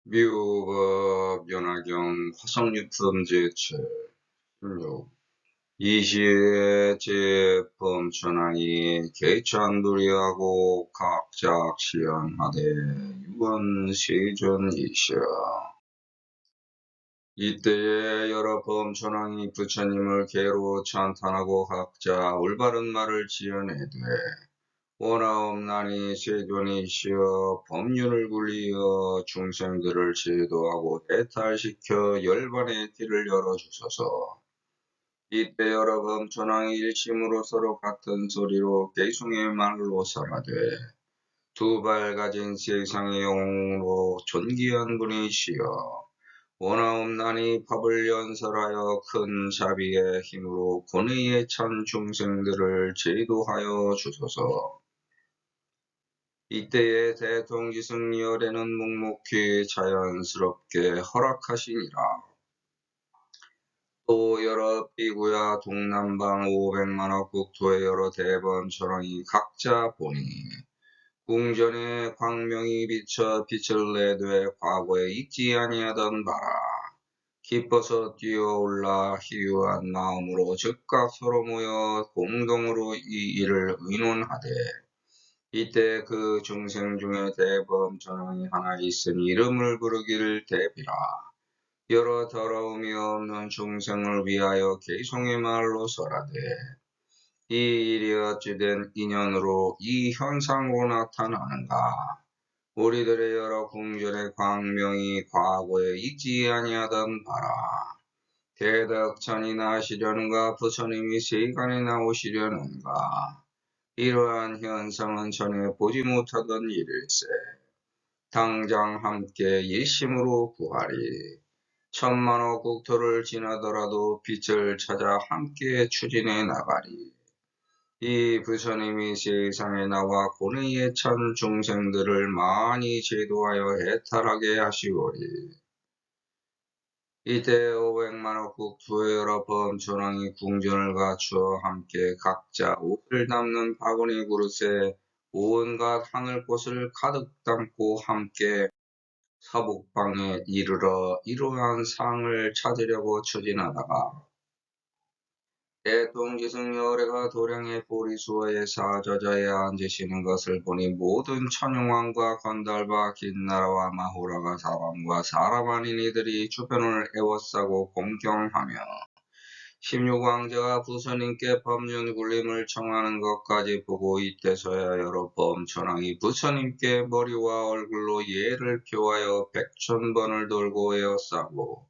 미국업 연화경 화성유품 제16 이시의 제품 천황이 개찬불이하고 각작 시연하되 유언세존이시여. 이때에 여러 범천왕이 부처님을 개로 찬탄하고 각자 올바른 말을 지어내되 원하옵나니 세존이시여 법륜을 굴리어 중생들을 제도하고 해탈시켜 열반의 길을 열어주소서. 이때 여러 범천왕이 일심으로 서로 같은 소리로 개송의 말로 설하되 두 발 가진 세상의 영웅으로 존귀한 분이시여 원하옵나니 법을 연설하여 큰 자비의 힘으로 고뇌에 찬 중생들을 제도하여 주소서. 이때에 대통지승열에는 묵묵히 자연스럽게 허락하시니라. 또 여러 비구야 동남방 500만억 국토의 여러 대범천왕이 각자 보니 궁전에 광명이 비쳐 빛을 내되 과거에 잊지 아니하던 바라 기뻐서 뛰어올라 희유한 마음으로 즉각 서로 모여 공동으로 이 일을 의논하되 이때 그 중생 중에 대범천왕이 하나 있으니 이름을 부르기를 대비라. 여러 더러움이 없는 중생을 위하여 개송의 말로 설하되 이 일이 어찌된 인연으로 이 현상으로 나타나는가. 우리들의 여러 궁전의 광명이 과거에 잊지 아니하던 바라. 대덕천이 나시려는가 부처님이 세간에 나오시려는가. 이러한 현상은 전에 보지 못하던 일일세. 당장 함께 일심으로 구하리. 천만억 국토를 지나더라도 빛을 찾아 함께 추진해 나가리. 이 부처님이 세상에 나와 고뇌에 찬 중생들을 많이 제도하여 해탈하게 하시오리. 이때 500만억 국토의 여러 범천왕이 궁전을 갖추어 함께 각자 옷을 담는 바구니 그릇에 온갖 하늘꽃을 가득 담고 함께 서북방에 이르러 이러한 상을 찾으려고 추진하다가 대통지승열애가 도량의 보리수어의 사저자에 앉으시는 것을 보니 모든 천용왕과 건달과 긴나라와 마호라가 사람과 사람 아닌 이들이 주변을 에워싸고 공경하며 16왕자가 부처님께 법륜 굴림을 청하는 것까지 보고 이때서야 여러 범천왕이 부처님께 머리와 얼굴로 예를 표하여 100,000번을 돌고 에워싸고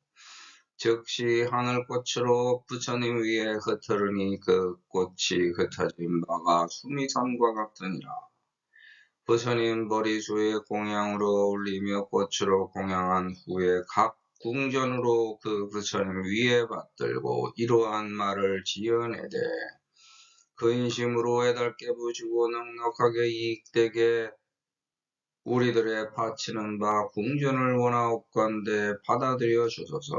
즉시 하늘꽃으로 부처님 위에 흩으르니 그 꽃이 흩어진 바가 수미산과 같으니라. 부처님 머리수에 공양으로 올리며 꽃으로 공양한 후에 각 궁전으로 그 부처님 위에 받들고 이러한 말을 지어내되 근심으로 애달게 부시고 넉넉하게 이익되게 우리들의 바치는 바 궁전을 원하옵건대 받아들여 주소서.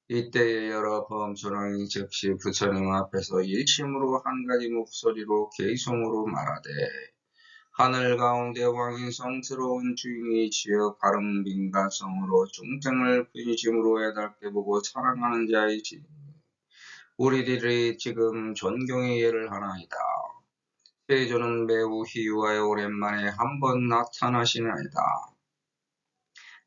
이때에 여러 범천왕이 즉시 부처님 앞에서 일심으로 한 가지 목소리로 개송으로 말하되 하늘 가운데 왕인 성스러운 주인이시여 가릉빈가성으로 중생을 근심으로 애달게 보고 사랑하는 자이시니 우리들이 지금 존경의 예를 하나이다. 세존은 매우 희유하여 오랜만에 한 번 나타나시나이다.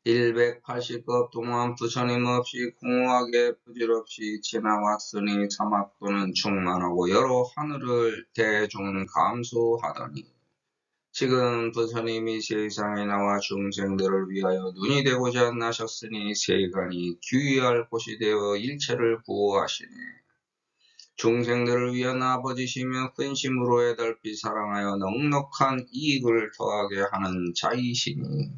180급 동안 부처님 없이 공허하게 부질없이 지나왔으니 사막도는 충만하고 여러 하늘을 대중 감수하더니 지금 부처님이 세상에 나와 중생들을 위하여 눈이 되고자 나셨으니 세간이 귀의할 곳이 되어 일체를 구호하시니 중생들을 위한 아버지시며 근심으로 애달피 사랑하여 넉넉한 이익을 더하게 하는 자이시니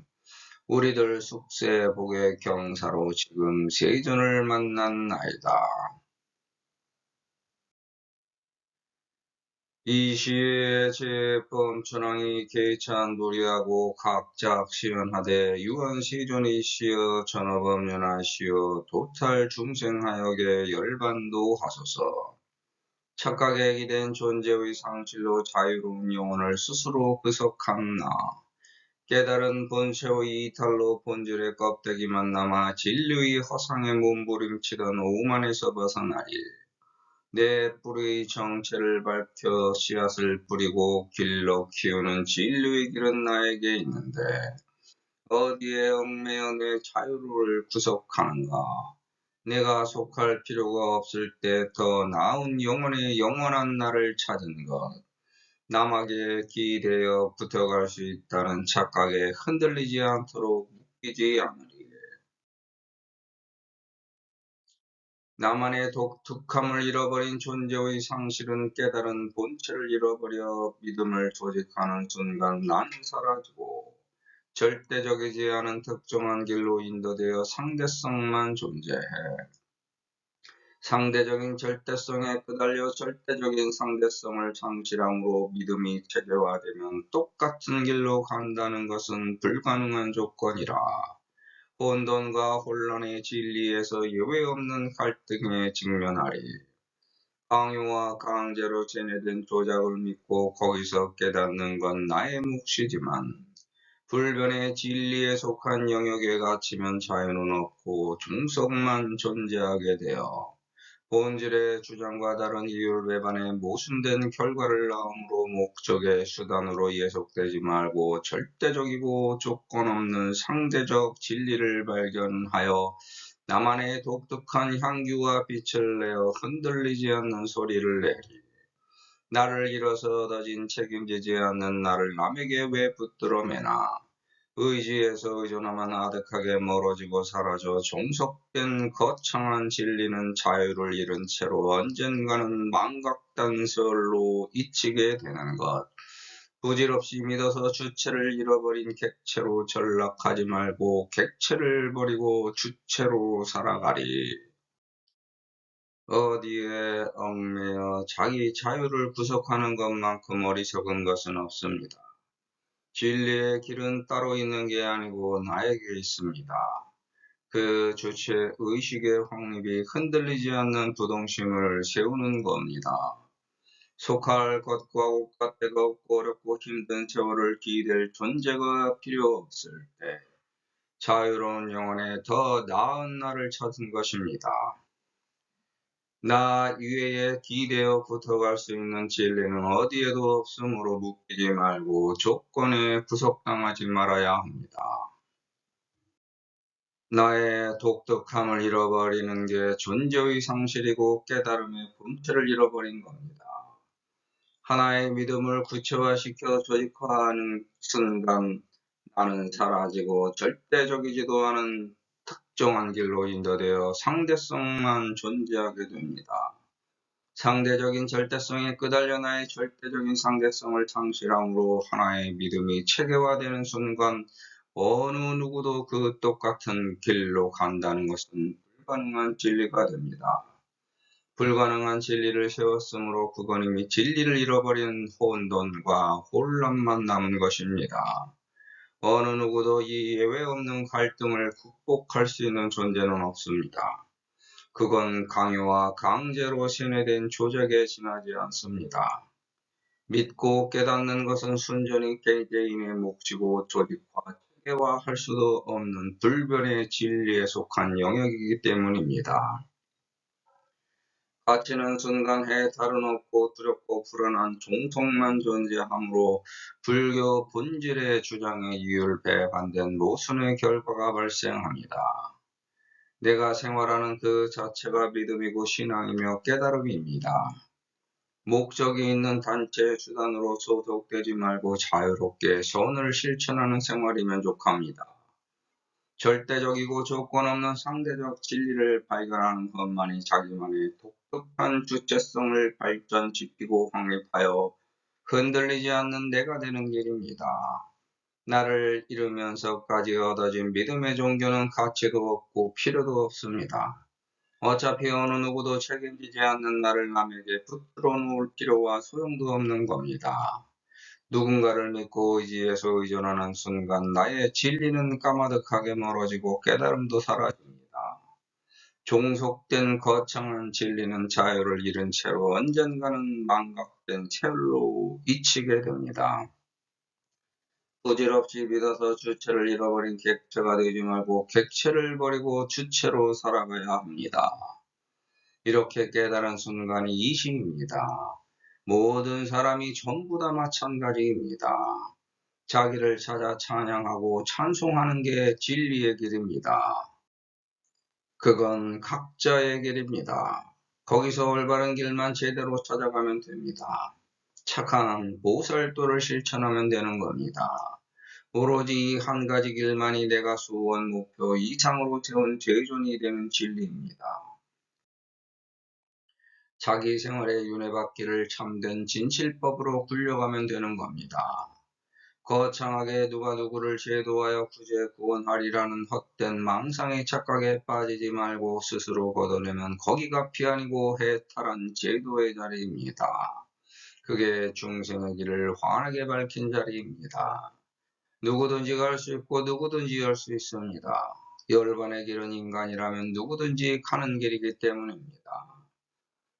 우리들 숙세 복의 경사로 지금 세존을 만났나이다. 이 시에 제범천왕이 개찬불이하고 각작 시연하되 유언세존이시여 전어범연하시여 도탈 중생하여게 열반도 하소서. 착각에 기댄 존재의 상실로 자유로운 영혼을 스스로 구속함나 깨달은 본체의 이탈로 본질의 껍데기만 남아 진리의 허상에 몸부림치던 오만에서 벗어나리. 내 뿌리의 정체를 밝혀 씨앗을 뿌리고 길러 키우는 진리의 길은 나에게 있는데 어디에 얽매여 내 자유를 구속하는가? 내가 속할 필요가 없을 때 더 나은 영혼의 영원한 나를 찾은 것. 남에게 기대어 붙어갈 수 있다는 착각에 흔들리지 않도록 묶이지 않으리. 나만의 독특함을 잃어버린 존재의 상실은 깨달은 본체를 잃어버려 믿음을 조직하는 순간 나는 사라지고 절대적이지 않은 특정한 길로 인도되어 상대성만 존재해. 상대적인 절대성에 끄달려 절대적인 상대성을 상실함으로 믿음이 체계화되면 똑같은 길로 간다는 것은 불가능한 조건이라. 혼돈과 혼란의 진리에서 예외 없는 갈등에 직면하리. 강요와 강제로 제내된 조작을 믿고 거기서 깨닫는 건 나의 몫이지만 불변의 진리에 속한 영역에 갇히면 자유는 없고 중성만 존재하게 되어 본질의 주장과 다른 이율 배반에 모순된 결과를 낳음으로 목적의 수단으로 예속되지 말고 절대적이고 조건 없는 상대적 진리를 발견하여 나만의 독특한 향기와 빛을 내어 흔들리지 않는 소리를 내리. 나를 잃어서 얻어진 책임지지 않는 나를 남에게 왜 붙들어 매나. 의지에서 의존하면 아득하게 멀어지고 사라져 종속된 거창한 진리는 자유를 잃은 채로 언젠가는 망각단설로 잊히게 되는 것. 부질없이 믿어서 주체를 잃어버린 객체로 전락하지 말고 객체를 버리고 주체로 살아가리. 어디에 얽매여 자기 자유를 구속하는 것만큼 어리석은 것은 없습니다. 진리의 길은 따로 있는 게 아니고 나에게 있습니다. 그 주체 의식의 확립이 흔들리지 않는 부동심을 세우는 겁니다. 속할 것과 옷과 때가 없고 어렵고 힘든 세월을 기댈 존재가 필요 없을 때 자유로운 영혼에 더 나은 나를 찾은 것입니다. 나 위에 기대어 붙어갈 수 있는 진리는 어디에도 없으므로 묶이지 말고 조건에 구속당하지 말아야 합니다. 나의 독특함을 잃어버리는 게 존재의 상실이고 깨달음의 본체를 잃어버린 겁니다. 하나의 믿음을 구체화시켜 조직화하는 순간 나는 사라지고 절대적이지도 않은 특정한 길로 인도되어 상대성만 존재하게 됩니다. 상대적인 절대성에 끄달려 나의 절대적인 상대성을 상실함으로 하나의 믿음이 체계화되는 순간 어느 누구도 그 똑같은 길로 간다는 것은 불가능한 진리가 됩니다. 불가능한 진리를 세웠으므로 그건 이미 진리를 잃어버린 혼돈과 혼란만 남은 것입니다. 어느 누구도 이 예외 없는 갈등을 극복할 수 있는 존재는 없습니다. 그건 강요와 강제로 세뇌된 조작에 지나지 않습니다. 믿고 깨닫는 것은 순전히 개개인의 몫이고 조직화, 체계화할 수도 없는 불변의 진리에 속한 영역이기 때문입니다. 가치는 순간 해탈은 없고 두렵고 불안한 종속만 존재하므로 불교 본질의 주장에 이율배 반된 모순의 결과가 발생합니다. 내가 생활하는 그 자체가 믿음이고 신앙이며 깨달음입니다. 목적이 있는 단체의 수단으로 소속되지 말고 자유롭게 선을 실천하는 생활이 만족합니다. 절대적이고 조건 없는 상대적 진리를 발견하는 것만이 자기만의 독특한 주체성을 발전시키고 확립하여 흔들리지 않는 내가 되는 길입니다. 나를 잃으면서까지 얻어진 믿음의 종교는 가치도 없고 필요도 없습니다. 어차피 어느 누구도 책임지지 않는 나를 남에게 붙들어 놓을 필요와 소용도 없는 겁니다. 누군가를 믿고 의지해서 의존하는 순간 나의 진리는 까마득하게 멀어지고 깨달음도 사라집니다. 종속된 거창한 진리는 자유를 잃은 채로 언젠가는 망각된 채로 잊히게 됩니다. 부질없이 믿어서 주체를 잃어버린 객체가 되지 말고 객체를 버리고 주체로 살아가야 합니다. 이렇게 깨달은 순간이 이 시입니다. 모든 사람이 전부 다 마찬가지입니다. 자기를 찾아 찬양하고 찬송하는 게 진리의 길입니다. 그건 각자의 길입니다. 거기서 올바른 길만 제대로 찾아가면 됩니다. 착한 보살도를 실천하면 되는 겁니다. 오로지 한 가지 길만이 내가 소원 목표 이상으로 세운 제존이 되는 진리입니다. 자기 생활에 윤회받기를 참된 진실법으로 굴려가면 되는 겁니다. 거창하게 누가 누구를 제도하여 구제 구원하리라는 헛된 망상의 착각에 빠지지 말고 스스로 걷어내면 거기가 피아니고 해탈한 제도의 자리입니다. 그게 중생의 길을 환하게 밝힌 자리입니다. 누구든지 갈 수 있고 누구든지 할 수 있습니다. 열반의 길은 인간이라면 누구든지 가는 길이기 때문입니다.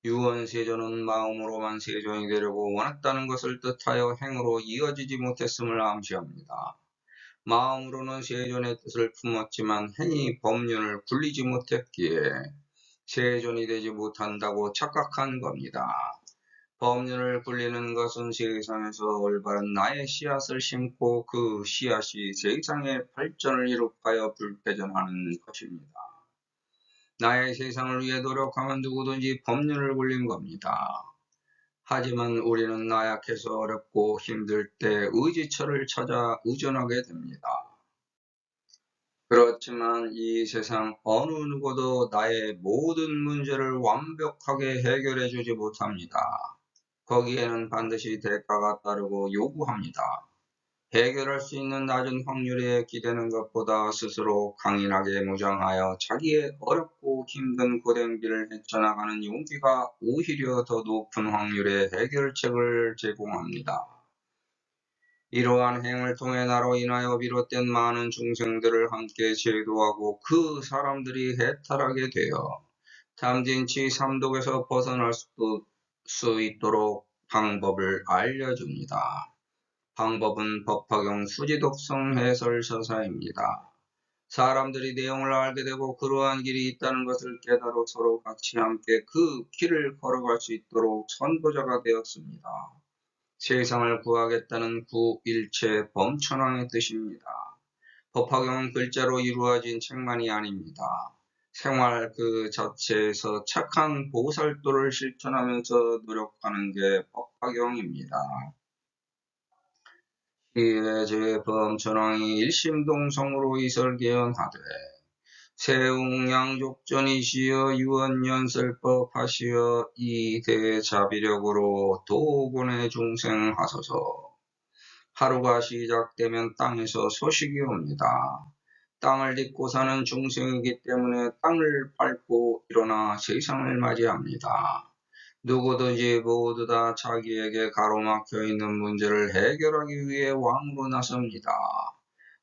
유언세존은 마음으로만 세존이 되려고 원했다는 것을 뜻하여 행으로 이어지지 못했음을 암시합니다. 마음으로는 세존의 뜻을 품었지만 행이 법륜을 굴리지 못했기에 세존이 되지 못한다고 착각한 겁니다. 법륜을 굴리는 것은 세상에서 올바른 나의 씨앗을 심고 그 씨앗이 세상의 발전을 이룩하여 불패전하는 것입니다. 나의 세상을 위해 노력하면 누구든지 법륜을 굴린 겁니다. 하지만 우리는 나약해서 어렵고 힘들 때 의지처를 찾아 의존하게 됩니다. 그렇지만 이 세상 어느 누구도 나의 모든 문제를 완벽하게 해결해 주지 못합니다. 거기에는 반드시 대가가 따르고 요구합니다. 해결할 수 있는 낮은 확률에 기대는 것보다 스스로 강인하게 무장하여 자기의 어렵고 힘든 고된 길을 헤쳐나가는 용기가 오히려 더 높은 확률의 해결책을 제공합니다. 이러한 행을 통해 나로 인하여 비롯된 많은 중생들을 함께 제도하고 그 사람들이 해탈하게 되어 탐진치 삼독에서 벗어날 수 있도록 방법을 알려줍니다. 방법은 법화경 수지독성 해설 서사입니다. 사람들이 내용을 알게 되고 그러한 길이 있다는 것을 깨달아 서로 같이 함께 그 길을 걸어갈 수 있도록 선도자가 되었습니다. 세상을 구하겠다는 구일체 범천왕의 뜻입니다. 법화경은 글자로 이루어진 책만이 아닙니다. 생활 그 자체에서 착한 보살도를 실천하면서 노력하는 게 법화경입니다. 이에 제 범천왕이 일심동성으로 이설개연하되 세웅양족전이시여 유언연설법 하시어 이 대자비력으로 도곤의 중생하소서. 하루가 시작되면 땅에서 소식이 옵니다. 땅을 딛고 사는 중생이기 때문에 땅을 밟고 일어나 세상을 맞이합니다. 누구든지 모두 다 자기에게 가로막혀 있는 문제를 해결하기 위해 왕으로 나섭니다.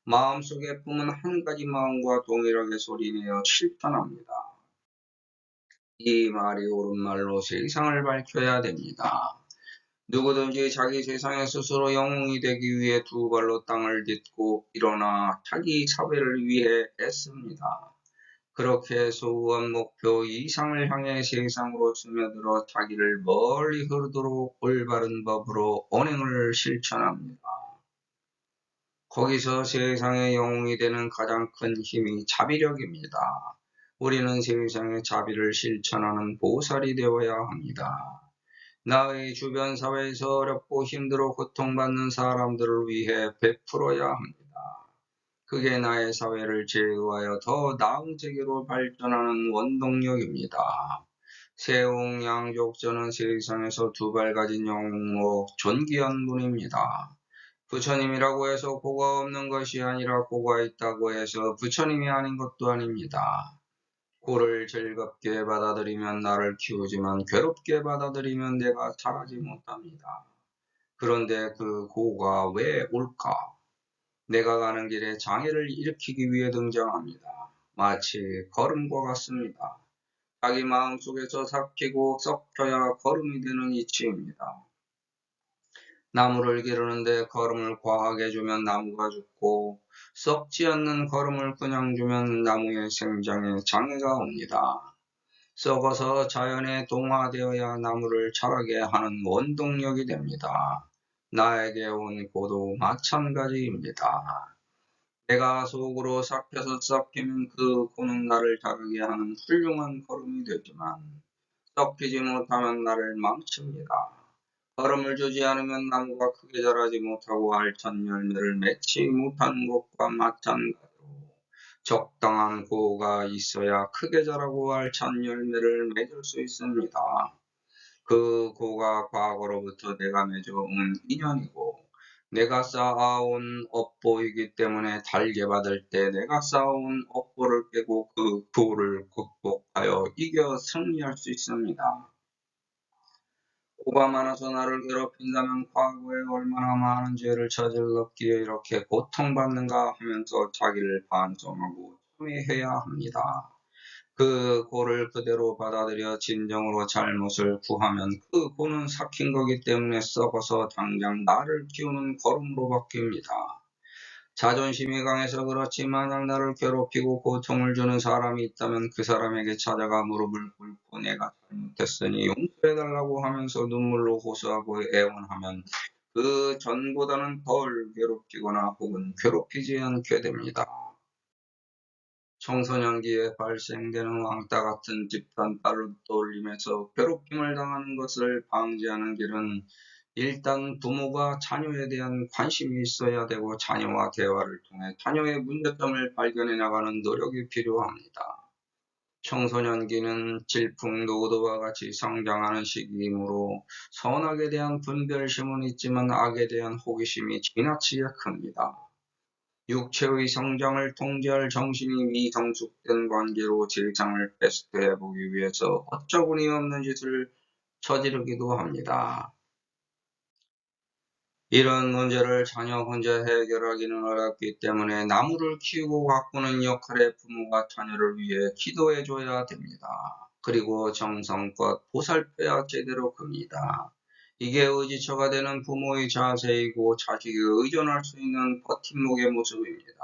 마음속에 품은 한 가지 마음과 동일하게 소리내어 실천합니다. 이 말이 옳은 말로 세상을 밝혀야 됩니다. 누구든지 자기 세상에 스스로 영웅이 되기 위해 두 발로 땅을 딛고 일어나 자기 사회를 위해 애씁니다. 그렇게 소원 목표 이상을 향해 세상으로 스며들어 자기를 멀리 흐르도록 올바른 법으로 언행을 실천합니다. 거기서 세상의 영웅이 되는 가장 큰 힘이 자비력입니다. 우리는 세상의 자비를 실천하는 보살이 되어야 합니다. 나의 주변 사회에서 어렵고 힘들어 고통받는 사람들을 위해 베풀어야 합니다. 그게 나의 사회를 제어하여 더 나은 세계로 발전하는 원동력입니다. 세웅양족전은 세상에서 두 발 가진 영웅으로 존귀한 분입니다. 부처님이라고 해서 고가 없는 것이 아니라 고가 있다고 해서 부처님이 아닌 것도 아닙니다. 고를 즐겁게 받아들이면 나를 키우지만 괴롭게 받아들이면 내가 자라지 못합니다. 그런데 그 고가 왜 올까? 내가 가는 길에 장애를 일으키기 위해 등장합니다. 마치 걸음과 같습니다. 자기 마음속에서 삭히고 썩혀야 걸음이 되는 이치입니다. 나무를 기르는데 거름을 과하게 주면 나무가 죽고 썩지 않는 거름을 그냥 주면 나무의 생장에 장애가 옵니다. 썩어서 자연에 동화되어야 나무를 자라게 하는 원동력이 됩니다. 나에게 온 고도 마찬가지입니다. 내가 속으로 삭혀서 썩히면 그 고는 나를 자라게 하는 훌륭한 거름이 되지만 썩히지 못하면 나를 망칩니다. 거름을 주지 않으면 나무가 크게 자라지 못하고 알찬 열매를 맺지 못하는 것과 마찬가지로 적당한 고가 있어야 크게 자라고 알찬 열매를 맺을 수 있습니다. 그 고가 과거로부터 내가 맺어온 인연이고 내가 쌓아온 업보이기 때문에 달게 받을 때 내가 쌓아온 업보를 깨고 그 고를 극복하여 이겨 승리할 수 있습니다. 고가 많아서 나를 괴롭힌다면 과거에 얼마나 많은 죄를 저질렀기에 이렇게 고통받는가 하면서 자기를 반성하고 참회해야 합니다. 그 고를 그대로 받아들여 진정으로 잘못을 구하면 그 고는 삭힌 거기 때문에 썩어서 당장 나를 키우는 거름으로 바뀝니다. 자존심이 강해서 그렇지 만약 나를 괴롭히고 고통을 주는 사람이 있다면 그 사람에게 찾아가 무릎을 꿇고 내가 잘못했으니 용서해달라고 하면서 눈물로 호소하고 애원하면 그 전보다는 덜 괴롭히거나 혹은 괴롭히지 않게 됩니다. 청소년기에 발생되는 왕따 같은 집단 따로 떠올림에서 괴롭힘을 당하는 것을 방지하는 길은 일단 부모가 자녀에 대한 관심이 있어야 되고 자녀와 대화를 통해 자녀의 문제점을 발견해 나가는 노력이 필요합니다. 청소년기는 질풍노도와 같이 성장하는 시기이므로 선악에 대한 분별심은 있지만 악에 대한 호기심이 지나치게 큽니다. 육체의 성장을 통제할 정신이 미성숙된 관계로 질장을 테스트해보기 위해서 어처구니 없는 짓을 저지르기도 합니다. 이런 문제를 자녀 혼자 해결하기는 어렵기 때문에 나무를 키우고 가꾸는 역할의 부모가 자녀를 위해 기도해줘야 됩니다. 그리고 정성껏 보살펴야 제대로 큽니다. 이게 의지처가 되는 부모의 자세이고 자식이 의존할 수 있는 버팀목의 모습입니다.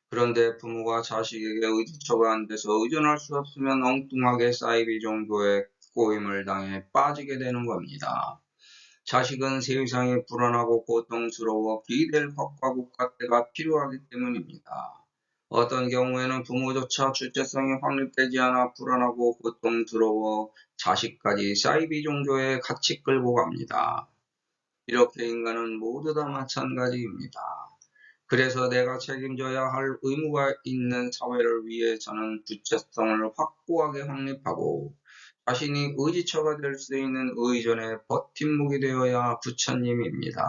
그런데 부모가 자식에게 의지처가 안 돼서 의존할 수 없으면 엉뚱하게 사이비 정도의 꼬임을 당해 빠지게 되는 겁니다. 자식은 세상이 불안하고 고통스러워 기댈 것과 국가대가 필요하기 때문입니다. 어떤 경우에는 부모조차 주체성이 확립되지 않아 불안하고 고통스러워 자식까지 사이비 종교에 같이 끌고 갑니다. 이렇게 인간은 모두 다 마찬가지입니다. 그래서 내가 책임져야 할 의무가 있는 사회를 위해서는 주체성을 확고하게 확립하고 자신이 의지처가 될 수 있는 의존의 버팀목이 되어야 부처님입니다.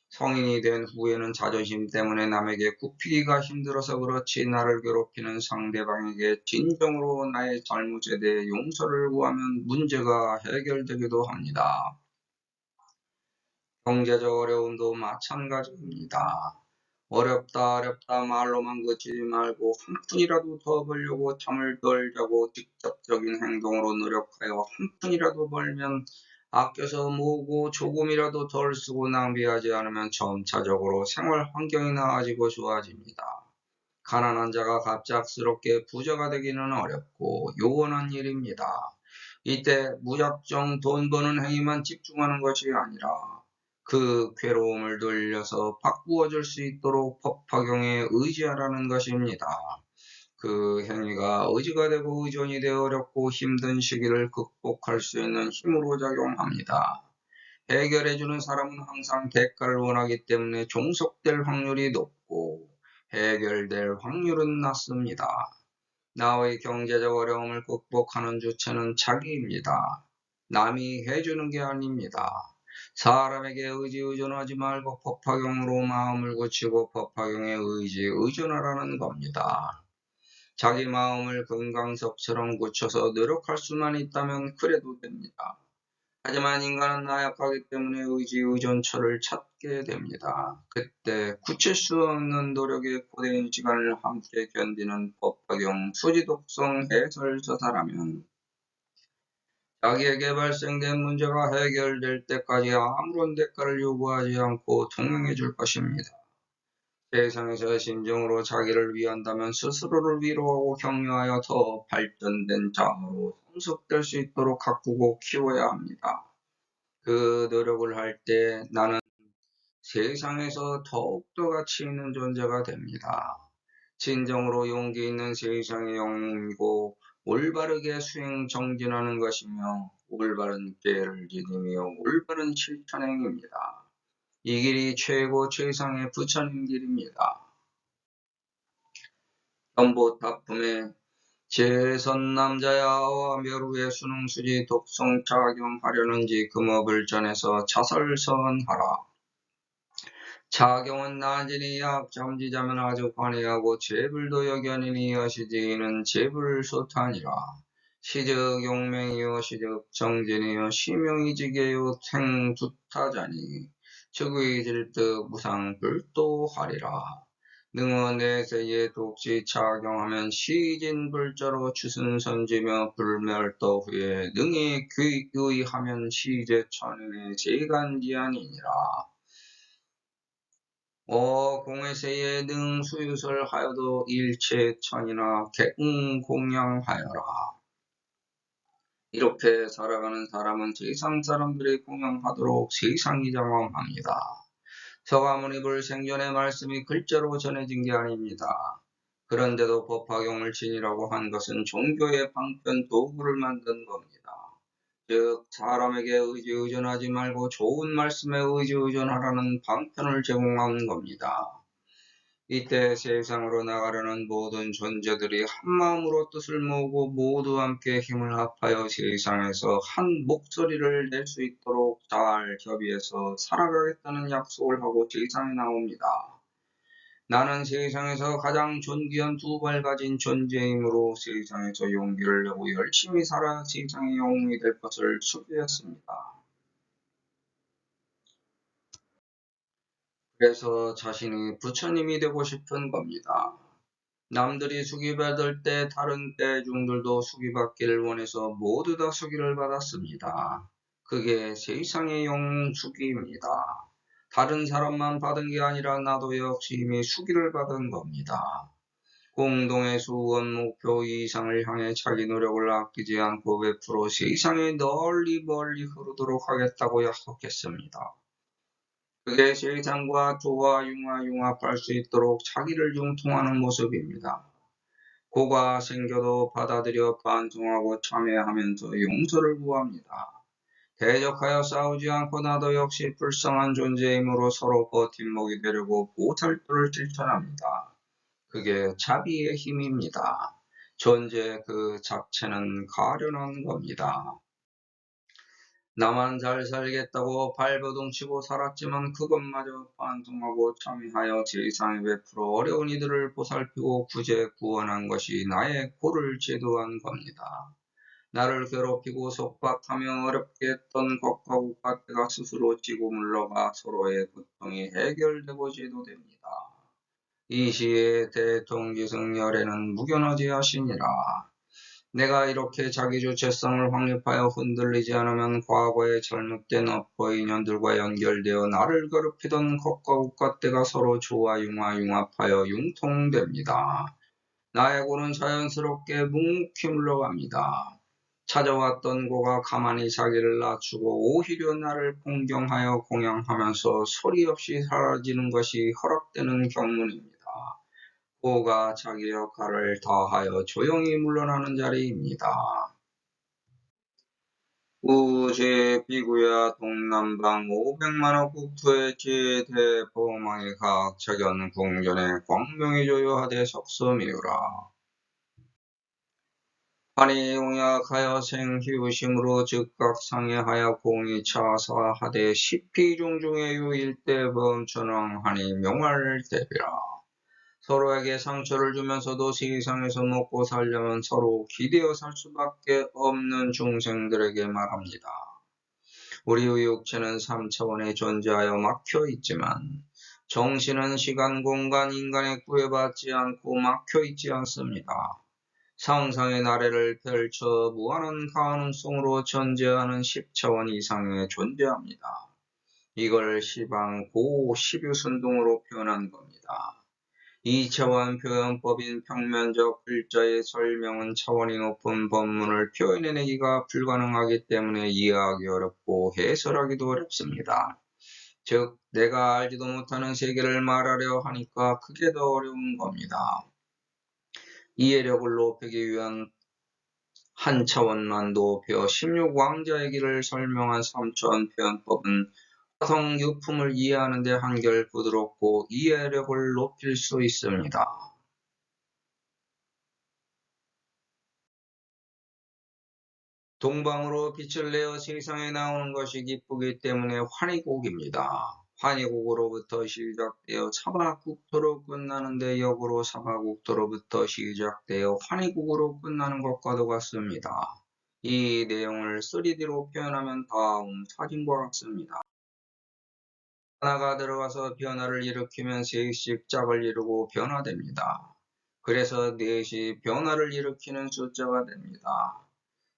성인이 된 후에는 자존심 때문에 남에게 굽히기가 힘들어서 그렇지 나를 괴롭히는 상대방에게 진정으로 나의 잘못에 대해 용서를 구하면 문제가 해결되기도 합니다. 경제적 어려움도 마찬가지입니다. 어렵다 말로만 그치지 말고 한 푼이라도 더 벌려고 잠을 덜 자고 직접적인 행동으로 노력하여 한 푼이라도 벌면 아껴서 모으고 조금이라도 덜 쓰고 낭비하지 않으면 점차적으로 생활 환경이 나아지고 좋아집니다. 가난한 자가 갑작스럽게 부자가 되기는 어렵고 요원한 일입니다. 이때 무작정 돈 버는 행위만 집중하는 것이 아니라 그 괴로움을 돌려서 바꾸어 줄 수 있도록 법화경에 의지하라는 것입니다. 그 행위가 의지가 되고 의존이 되어 어렵고 힘든 시기를 극복할 수 있는 힘으로 작용합니다. 해결해주는 사람은 항상 대가를 원하기 때문에 종속될 확률이 높고 해결될 확률은 낮습니다. 나의 경제적 어려움을 극복하는 주체는 자기입니다. 남이 해주는 게 아닙니다. 사람에게 의존하지 말고 법화경으로 마음을 고치고 법화경에 의존하라는 겁니다. 자기 마음을 금강석처럼 고쳐서 노력할 수만 있다면 그래도 됩니다. 하지만 인간은 나약하기 때문에 의존처를 찾게 됩니다. 그때 굳힐 수 없는 노력의 고된 시간을 함께 견디는 법화경 수지독성 해설서사라면 자기에게 발생된 문제가 해결될 때까지 아무런 대가를 요구하지 않고 동행해 줄 것입니다. 세상에서 진정으로 자기를 위한다면 스스로를 위로하고 격려하여 더 발전된 자아로 성숙될 수 있도록 가꾸고 키워야 합니다. 그 노력을 할 때 나는 세상에서 더욱더 가치 있는 존재가 됩니다. 진정으로 용기 있는 세상의 영웅이고 올바르게 수행 정진하는 것이며 올바른 계를 지니며 올바른 실천행입니다. 이 길이 최고 최상의 부처님 길입니다. 현보타품에 제선남자야와 멸우의 수능수지 독성차경하려는지 금업을 전해서 자설선하라. 차경은 난진이 약 잠지자면 아주 관해하고 제불도 여견이니 여시지는 제불소탄이라. 시즉 용맹이요 시즉 정진이요 시명이지게요 생두타자니 즉의질득 무상불도하리라. 능어 내세에 독시 차경하면 시진불자로 추순선지며 불멸도 후에 능히 귀의하면 시제천인의 제간지안이니라. 공회세에 능수유설 하여도 일체천이나 객공양하여라. 이렇게 살아가는 사람은 세상 사람들이 공양하도록 세상이 장엄합니다. 서가모니 불생전의 말씀이 글자로 전해진 게 아닙니다. 그런데도 법화경을 지니라고 한 것은 종교의 방편 도구를 만든 겁니다. 즉 사람에게 의지의존하지 말고 좋은 말씀에 의지의존하라는 방편을 제공한 겁니다. 이때 세상으로 나가려는 모든 존재들이 한마음으로 뜻을 모으고 모두 함께 힘을 합하여 세상에서 한 목소리를 낼 수 있도록 잘 협의해서 살아가겠다는 약속을 하고 세상에 나옵니다. 나는 세상에서 가장 존귀한 두 발 가진 존재이므로 세상에서 용기를 내고 열심히 살아 세상의 영웅이 될 것을 수비했습니다. 그래서 자신이 부처님이 되고 싶은 겁니다. 남들이 수기받을 때 다른 대중들도 수기받기를 원해서 모두 다 수기를 받았습니다. 그게 세상의 영웅 수기입니다. 다른 사람만 받은 게 아니라 나도 역시 이미 수기를 받은 겁니다. 공동의 수원 목표 이상을 향해 자기 노력을 아끼지 않고 베풀어 세상에 널리 멀리 흐르도록 하겠다고 약속했습니다. 그게 세상과 조화 융합할 수 있도록 자기를 융통하는 모습입니다. 고가 생겨도 받아들여 반성하고 참회하면서 용서를 구합니다. 대적하여 싸우지 않고 나도 역시 불쌍한 존재이므로 서로 버팀목이 되려고 보살도를 실천합니다. 그게 자비의 힘입니다. 존재 그 자체는 가련한 겁니다. 나만 잘 살겠다고 발버둥치고 살았지만 그것마저 반성하고 참회하여 세상에 베풀어 어려운 이들을 보살피고 구제 구원한 것이 나의 고를 제도한 겁니다. 나를 괴롭히고 속박하며 어렵게 했던 것과 국가때가 스스로 지고 물러가 서로의 고통이 해결되고 제도됩니다. 이 시에 대통지승열에는 무견하지 하시니라. 내가 이렇게 자기 주체성을 확립하여 흔들리지 않으면 과거의 잘못된 업보 인연들과 연결되어 나를 괴롭히던 것과 국가때가 서로 조화 융합하여 융통됩니다. 나의 고는 자연스럽게 묵묵히 물러갑니다. 찾아왔던 고가 가만히 자기를 낮추고 오히려 나를 공경하여 공양하면서 소리 없이 사라지는 것이 허락되는 경문입니다. 고가 자기 역할을 다하여 조용히 물러나는 자리입니다. 우제 비구야 동남방 500만억 국토의 제대범왕의 각 자견 궁전에 광명이 조요하되 석섬이유라. 아니 용약하여 생휴심으로 즉각 상해하여 공이 차사하되 시피중중의 유일대 범천왕하니 명할 대비라. 서로에게 상처를 주면서도 세상에서 먹고 살려면 서로 기대어 살 수밖에 없는 중생들에게 말합니다. 우리의 육체는 3차원에 존재하여 막혀 있지만 정신은 시간, 공간, 인간에 구애받지 않고 막혀 있지 않습니다. 상상의 나래를 펼쳐 무한한 가능성으로 존재하는 10차원 이상에 존재합니다. 이걸 시방 고시뷰순동으로 표현한 겁니다. 2차원 표현법인 평면적 글자의 설명은 차원이 높은 법문을 표현해내기가 불가능하기 때문에 이해하기 어렵고 해설하기도 어렵습니다. 즉, 내가 알지도 못하는 세계를 말하려 하니까 그게 더 어려운 겁니다. 이해력을 높이기 위한 한 차원만 높여 16왕자의 길을 설명한 3차원 표현법은 화성 유품을 이해하는 데 한결 부드럽고 이해력을 높일 수 있습니다. 동방으로 빛을 내어 세상에 나오는 것이 기쁘기 때문에 환희곡입니다. 환희곡으로부터 시작되어 사바국토로 끝나는데 역으로 사바국토로부터 시작되어 환희곡으로 끝나는 것과도 같습니다. 이 내용을 3D로 표현하면 다음 사진과 같습니다. 하나가 들어가서 변화를 일으키면 셋씩 짝을 이루고 변화됩니다. 그래서 넷이 변화를 일으키는 숫자가 됩니다.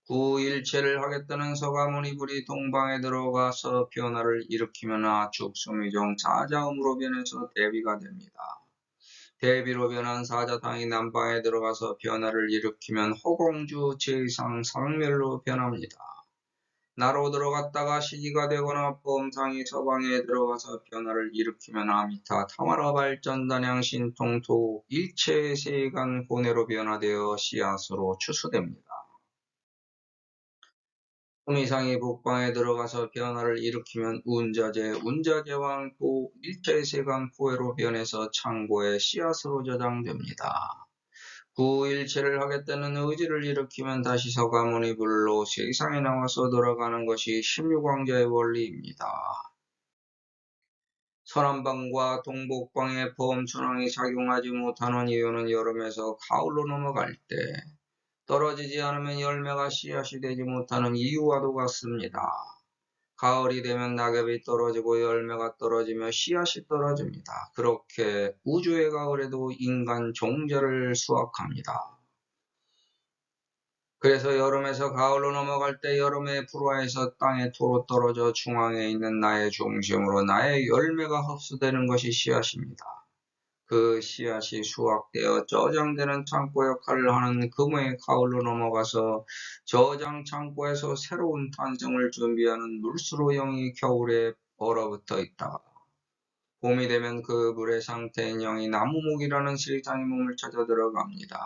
구일체를 하겠다는 서가모니불이 동방에 들어가서 변화를 일으키면 아축수미종 사자음으로 변해서 대비가 됩니다. 대비로 변한 사자당이 남방에 들어가서 변화를 일으키면 허공주 제상 상멸로 변합니다. 나로 들어갔다가 시기가 되거나 범상이 서방에 들어가서 변화를 일으키면 아미타 타마라 발전단양 신통토 일체의 세간 고뇌로 변화되어 씨앗으로 추수됩니다. 호미상이 북방에 들어가서 변화를 일으키면 운자재, 운자재왕토 일체의 세간 포해로 변해서 창고의 씨앗으로 저장됩니다. 구일체를 하겠다는 의지를 일으키면 다시 서가모니불로 세상에 나와서 돌아가는 것이 16왕자의 원리입니다. 서남방과 동북방에 범천왕이 작용하지 못하는 이유는 여름에서 가을로 넘어갈 때 떨어지지 않으면 열매가 씨앗이 되지 못하는 이유와도 같습니다. 가을이 되면 낙엽이 떨어지고 열매가 떨어지며 씨앗이 떨어집니다. 그렇게 우주의 가을에도 인간 종자를 수확합니다. 그래서 여름에서 가을로 넘어갈 때 여름의 불화에서 땅의 토로 떨어져 중앙에 있는 나의 중심으로 나의 열매가 흡수되는 것이 씨앗입니다. 그 씨앗이 수확되어 저장되는 창고 역할을 하는 금의 가을로 넘어가서 저장 창고에서 새로운 탄생을 준비하는 물수로 영이 겨울에 얼어붙어 있다가 봄이 되면 그 물의 상태인 영이 나무목이라는 세상의 몸을 찾아 들어갑니다.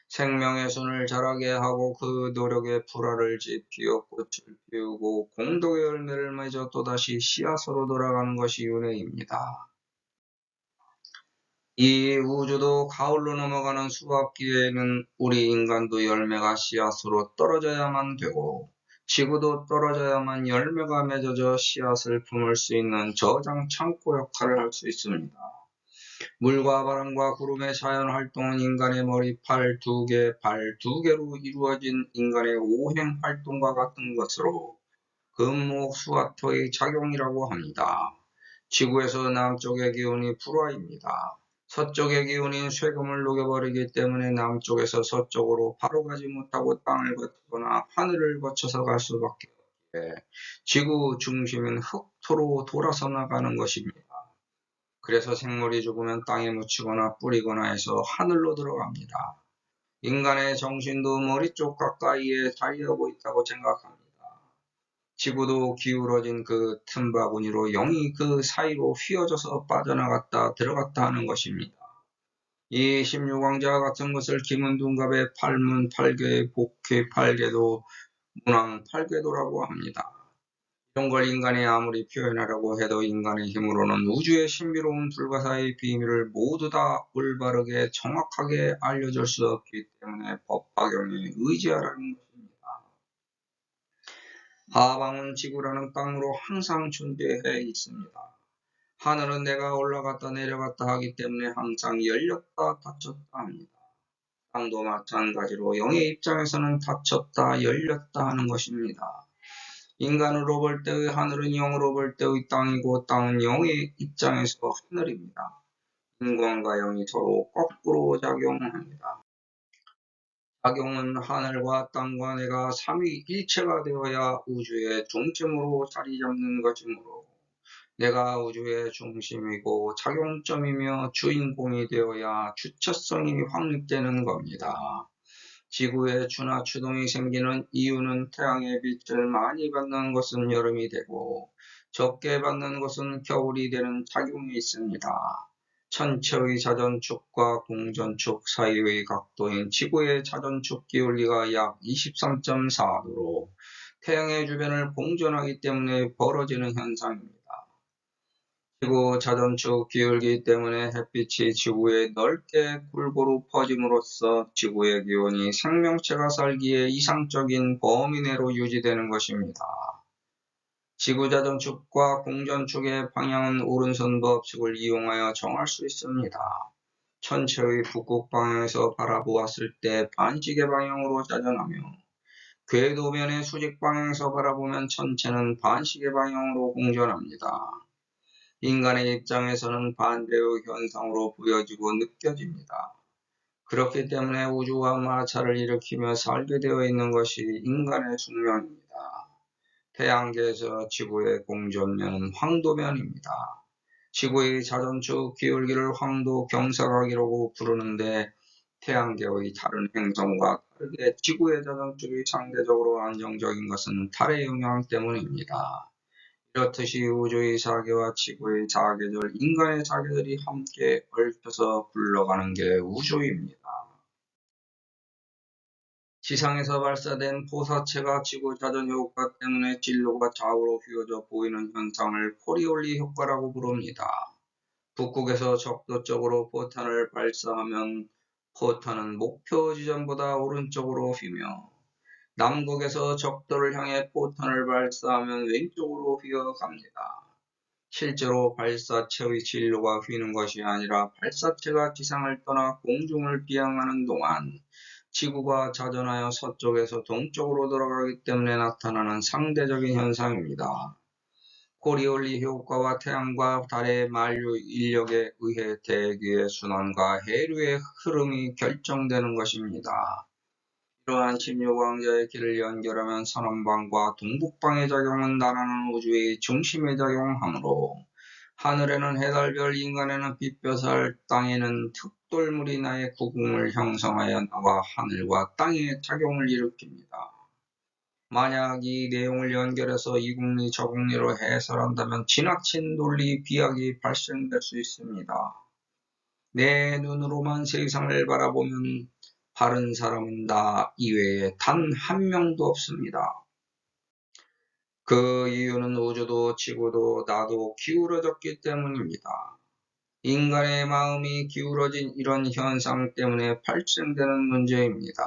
생명의 순을 자라게 하고 그 노력에 불화를 지피어 꽃을 피우고 공덕의 열매를 맺어 또다시 씨앗으로 돌아가는 것이 윤회입니다. 이 우주도 가을로 넘어가는 수확기에는 우리 인간도 열매가 씨앗으로 떨어져야만 되고 지구도 떨어져야만 열매가 맺어져 씨앗을 품을 수 있는 저장 창고 역할을 할 수 있습니다. 물과 바람과 구름의 자연활동은 인간의 머리, 팔 2개, 발 2개로 이루어진 인간의 오행 활동과 같은 것으로 금목 수화토의 작용이라고 합니다. 지구에서 남쪽의 기운이 불화입니다. 서쪽의 기운인 쇠금을 녹여버리기 때문에 남쪽에서 서쪽으로 바로 가지 못하고 땅을 거치거나 하늘을 거쳐서 갈 수밖에 없기에 지구 중심인 흑토로 돌아서 나가는 것입니다. 그래서 생물이 죽으면 땅에 묻히거나 뿌리거나 해서 하늘로 들어갑니다. 인간의 정신도 머리 쪽 가까이에 자리하고 있다고 생각합니다. 지구도 기울어진 그 틈바구니로 영이 그 사이로 휘어져서 빠져나갔다 들어갔다 하는 것입니다. 이 16왕자 같은 것을 김은둔갑의 팔문 팔궤, 복회 팔궤도, 문왕 팔궤도라고 합니다. 이런 걸 인간이 아무리 표현하려고 해도 인간의 힘으로는 우주의 신비로운 불가사의 비밀을 모두 다 올바르게 정확하게 알려줄 수 없기 때문에 법화경에 의지하라는 것입니다. 하방은 지구라는 땅으로 항상 존재해 있습니다. 하늘은 내가 올라갔다 내려갔다 하기 때문에 항상 열렸다 닫혔다 합니다. 땅도 마찬가지로 영의 입장에서는 닫혔다 열렸다 하는 것입니다. 인간으로 볼 때의 하늘은 영으로 볼 때의 땅이고 땅은 영의 입장에서 하늘입니다. 인간과 영이 서로 거꾸로 작용합니다. 작용은 하늘과 땅과 내가 삼위일체가 되어야 우주의 중심으로 자리 잡는 것이므로 내가 우주의 중심이고 작용점이며 주인공이 되어야 주체성이 확립되는 겁니다. 지구에 추나 추동이 생기는 이유는 태양의 빛을 많이 받는 것은 여름이 되고 적게 받는 것은 겨울이 되는 작용이 있습니다. 천체의 자전축과 공전축 사이의 각도인 지구의 자전축 기울기가 약 23.4도로 태양의 주변을 공전하기 때문에 벌어지는 현상입니다. 지구 자전축 기울기 때문에 햇빛이 지구에 넓게 골고루 퍼짐으로써 지구의 기온이 생명체가 살기에 이상적인 범위 내로 유지되는 것입니다. 지구 자전축과 공전축의 방향은 오른손 법칙을 이용하여 정할 수 있습니다. 천체의 북극 방향에서 바라보았을 때 반시계 방향으로 자전하며 궤도면의 수직 방향에서 바라보면 천체는 반시계 방향으로 공전합니다. 인간의 입장에서는 반대의 현상으로 보여지고 느껴집니다. 그렇기 때문에 우주와 마찰을 일으키며 살게 되어 있는 것이 인간의 숙명입니다. 태양계에서 지구의 공전면은 황도면입니다. 지구의 자전축 기울기를 황도 경사각이라고 부르는데 태양계의 다른 행성과 다르게 지구의 자전축이 상대적으로 안정적인 것은 달의 영향 때문입니다. 이렇듯이 우주의 사계와 지구의 사계절, 인간의 사계절이 함께 얽혀서 굴러가는 게 우주입니다. 지상에서 발사된 포사체가 지구 자전 효과 때문에 진로가 좌우로 휘어져 보이는 현상을 코리올리 효과라고 부릅니다. 북극에서 적도 쪽으로 포탄을 발사하면 포탄은 목표 지점보다 오른쪽으로 휘며 남극에서 적도를 향해 포탄을 발사하면 왼쪽으로 휘어갑니다. 실제로 발사체의 진로가 휘는 것이 아니라 발사체가 지상을 떠나 공중을 비행하는 동안 지구가 자전하여 서쪽에서 동쪽으로 돌아가기 때문에 나타나는 상대적인 현상입니다. 코리올리 효과와 태양과 달의 만류 인력에 의해 대기의 순환과 해류의 흐름이 결정되는 것입니다. 이러한 16왕자의 길을 연결하면 서남방과 동북방의 작용은 나라는 우주의 중심에 작용하므로 하늘에는 해달별, 인간에는 빛벼살, 땅에는 흙돌물이 나의 구궁을 형성하여 나와 하늘과 땅에 작용을 일으킵니다. 만약 이 내용을 연결해서 이국리 저국리로 해설한다면 지나친 논리 비약이 발생될 수 있습니다. 내 눈으로만 세상을 바라보면 바른 사람은 나 이외에 단 한 명도 없습니다. 그 이유는 우주도 지구도 나도 기울어졌기 때문입니다. 인간의 마음이 기울어진 이런 현상 때문에 발생되는 문제입니다.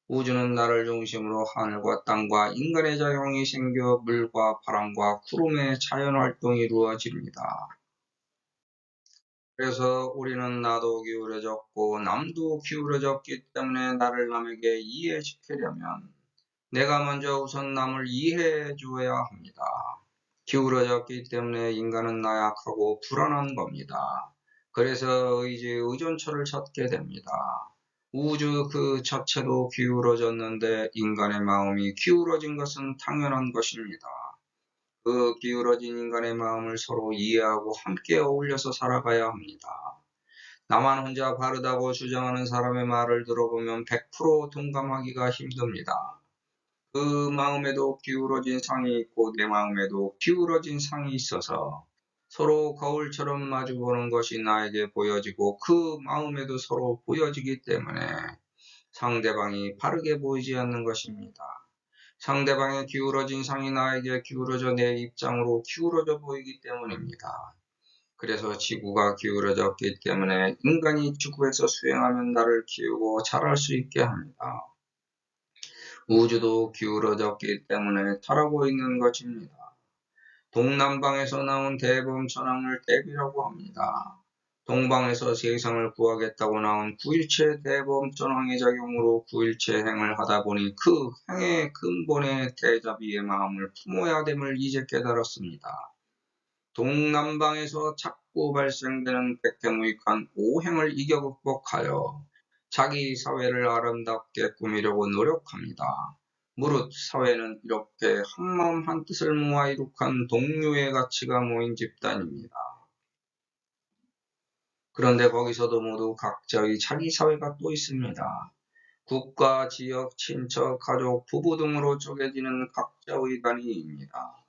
우주는 나를 중심으로 하늘과 땅과 인간의 작용이 생겨 물과 바람과 구름의 자연활동이 이루어집니다. 그래서 우리는 나도 기울어졌고 남도 기울어졌기 때문에 나를 남에게 이해시키려면 내가 먼저 우선 남을 이해해 주어야 합니다. 기울어졌기 때문에 인간은 나약하고 불안한 겁니다. 그래서 의존처를 찾게 됩니다. 우주 그 자체도 기울어졌는데 인간의 마음이 기울어진 것은 당연한 것입니다. 그 기울어진 인간의 마음을 서로 이해하고 함께 어울려서 살아가야 합니다. 나만 혼자 바르다고 주장하는 사람의 말을 들어보면 100% 동감하기가 힘듭니다. 그 마음에도 기울어진 상이 있고 내 마음에도 기울어진 상이 있어서 서로 거울처럼 마주보는 것이 나에게 보여지고 그 마음에도 서로 보여지기 때문에 상대방이 바르게 보이지 않는 것입니다. 상대방의 기울어진 상이 나에게 기울어져 내 입장으로 기울어져 보이기 때문입니다. 그래서 지구가 기울어졌기 때문에 인간이 지구에서 수행하면 나를 키우고 자랄 수 있게 합니다. 우주도 기울어졌기 때문에 타라고 있는 것입니다. 동남방에서 나온 대범천왕을 대비라고 합니다. 동방에서 세상을 구하겠다고 나온 9.17 대범천왕의 작용으로 9.17 행을 하다 보니 그 행의 근본의 대자비의 마음을 품어야 됨을 이제 깨달았습니다. 동남방에서 자꾸 발생되는 백해무익한 오행을 이겨 극복하여 자기 사회를 아름답게 꾸미려고 노력합니다. 무릇 사회는 이렇게 한마음 한뜻을 모아 이룩한 동료의 가치가 모인 집단입니다. 그런데 거기서도 모두 각자의 자기 사회가 또 있습니다. 국가, 지역, 친척, 가족, 부부 등으로 쪼개지는 각자의 단위입니다.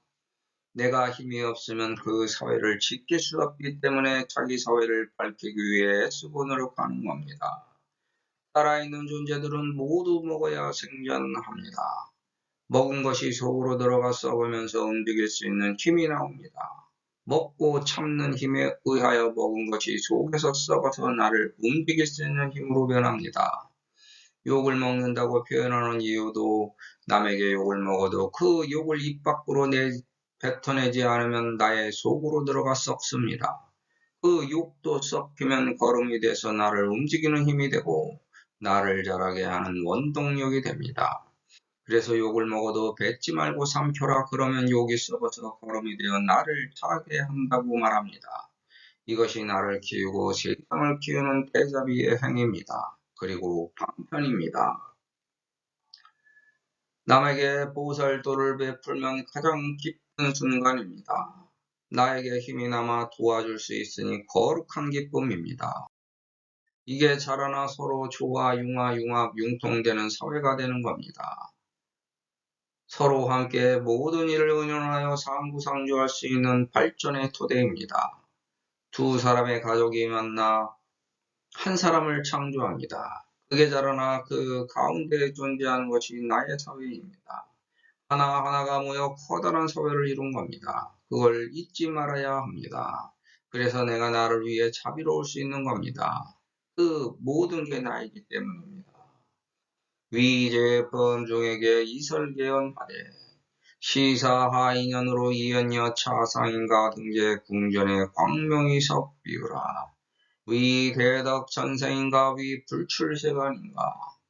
내가 힘이 없으면 그 사회를 지킬 수 없기 때문에 자기 사회를 밝히기 위해 애쓰고 노력하는 겁니다. 살아있는 존재들은 모두 먹어야 생존합니다. 먹은 것이 속으로 들어가 썩으면서 움직일 수 있는 힘이 나옵니다. 먹고 참는 힘에 의하여 먹은 것이 속에서 썩어서 나를 움직일 수 있는 힘으로 변합니다. 욕을 먹는다고 표현하는 이유도 남에게 욕을 먹어도 그 욕을 입 밖으로 뱉어내지 않으면 나의 속으로 들어가 썩습니다. 그 욕도 썩히면 거름이 돼서 나를 움직이는 힘이 되고 나를 자라게 하는 원동력이 됩니다. 그래서 욕을 먹어도 뱉지 말고 삼켜라. 그러면 욕이 썩어서 거름이 되어 나를 자라게 한다고 말합니다. 이것이 나를 키우고 세상을 키우는 대자비의 행위입니다. 그리고 방편입니다. 남에게 보살도를 베풀면 가장 기쁜 순간입니다. 나에게 힘이 남아 도와줄 수 있으니 거룩한 기쁨입니다. 이게 자라나 서로 조화, 융합, 융통되는 사회가 되는 겁니다. 서로 함께 모든 일을 의논하여 상부상조할 수 있는 발전의 토대입니다. 두 사람의 가족이 만나 한 사람을 창조합니다. 그게 자라나 그 가운데 존재하는 것이 나의 사회입니다. 하나하나가 모여 커다란 사회를 이룬 겁니다. 그걸 잊지 말아야 합니다. 그래서 내가 나를 위해 자비로울 수 있는 겁니다. 그 모든 게 나이기 때문입니다. 위제범종에게 이설계언하되 시사하 인연으로 이연여 차상인가 등재 궁전의 광명이 석비우라. 위 대덕 전생인가 위 불출세간인가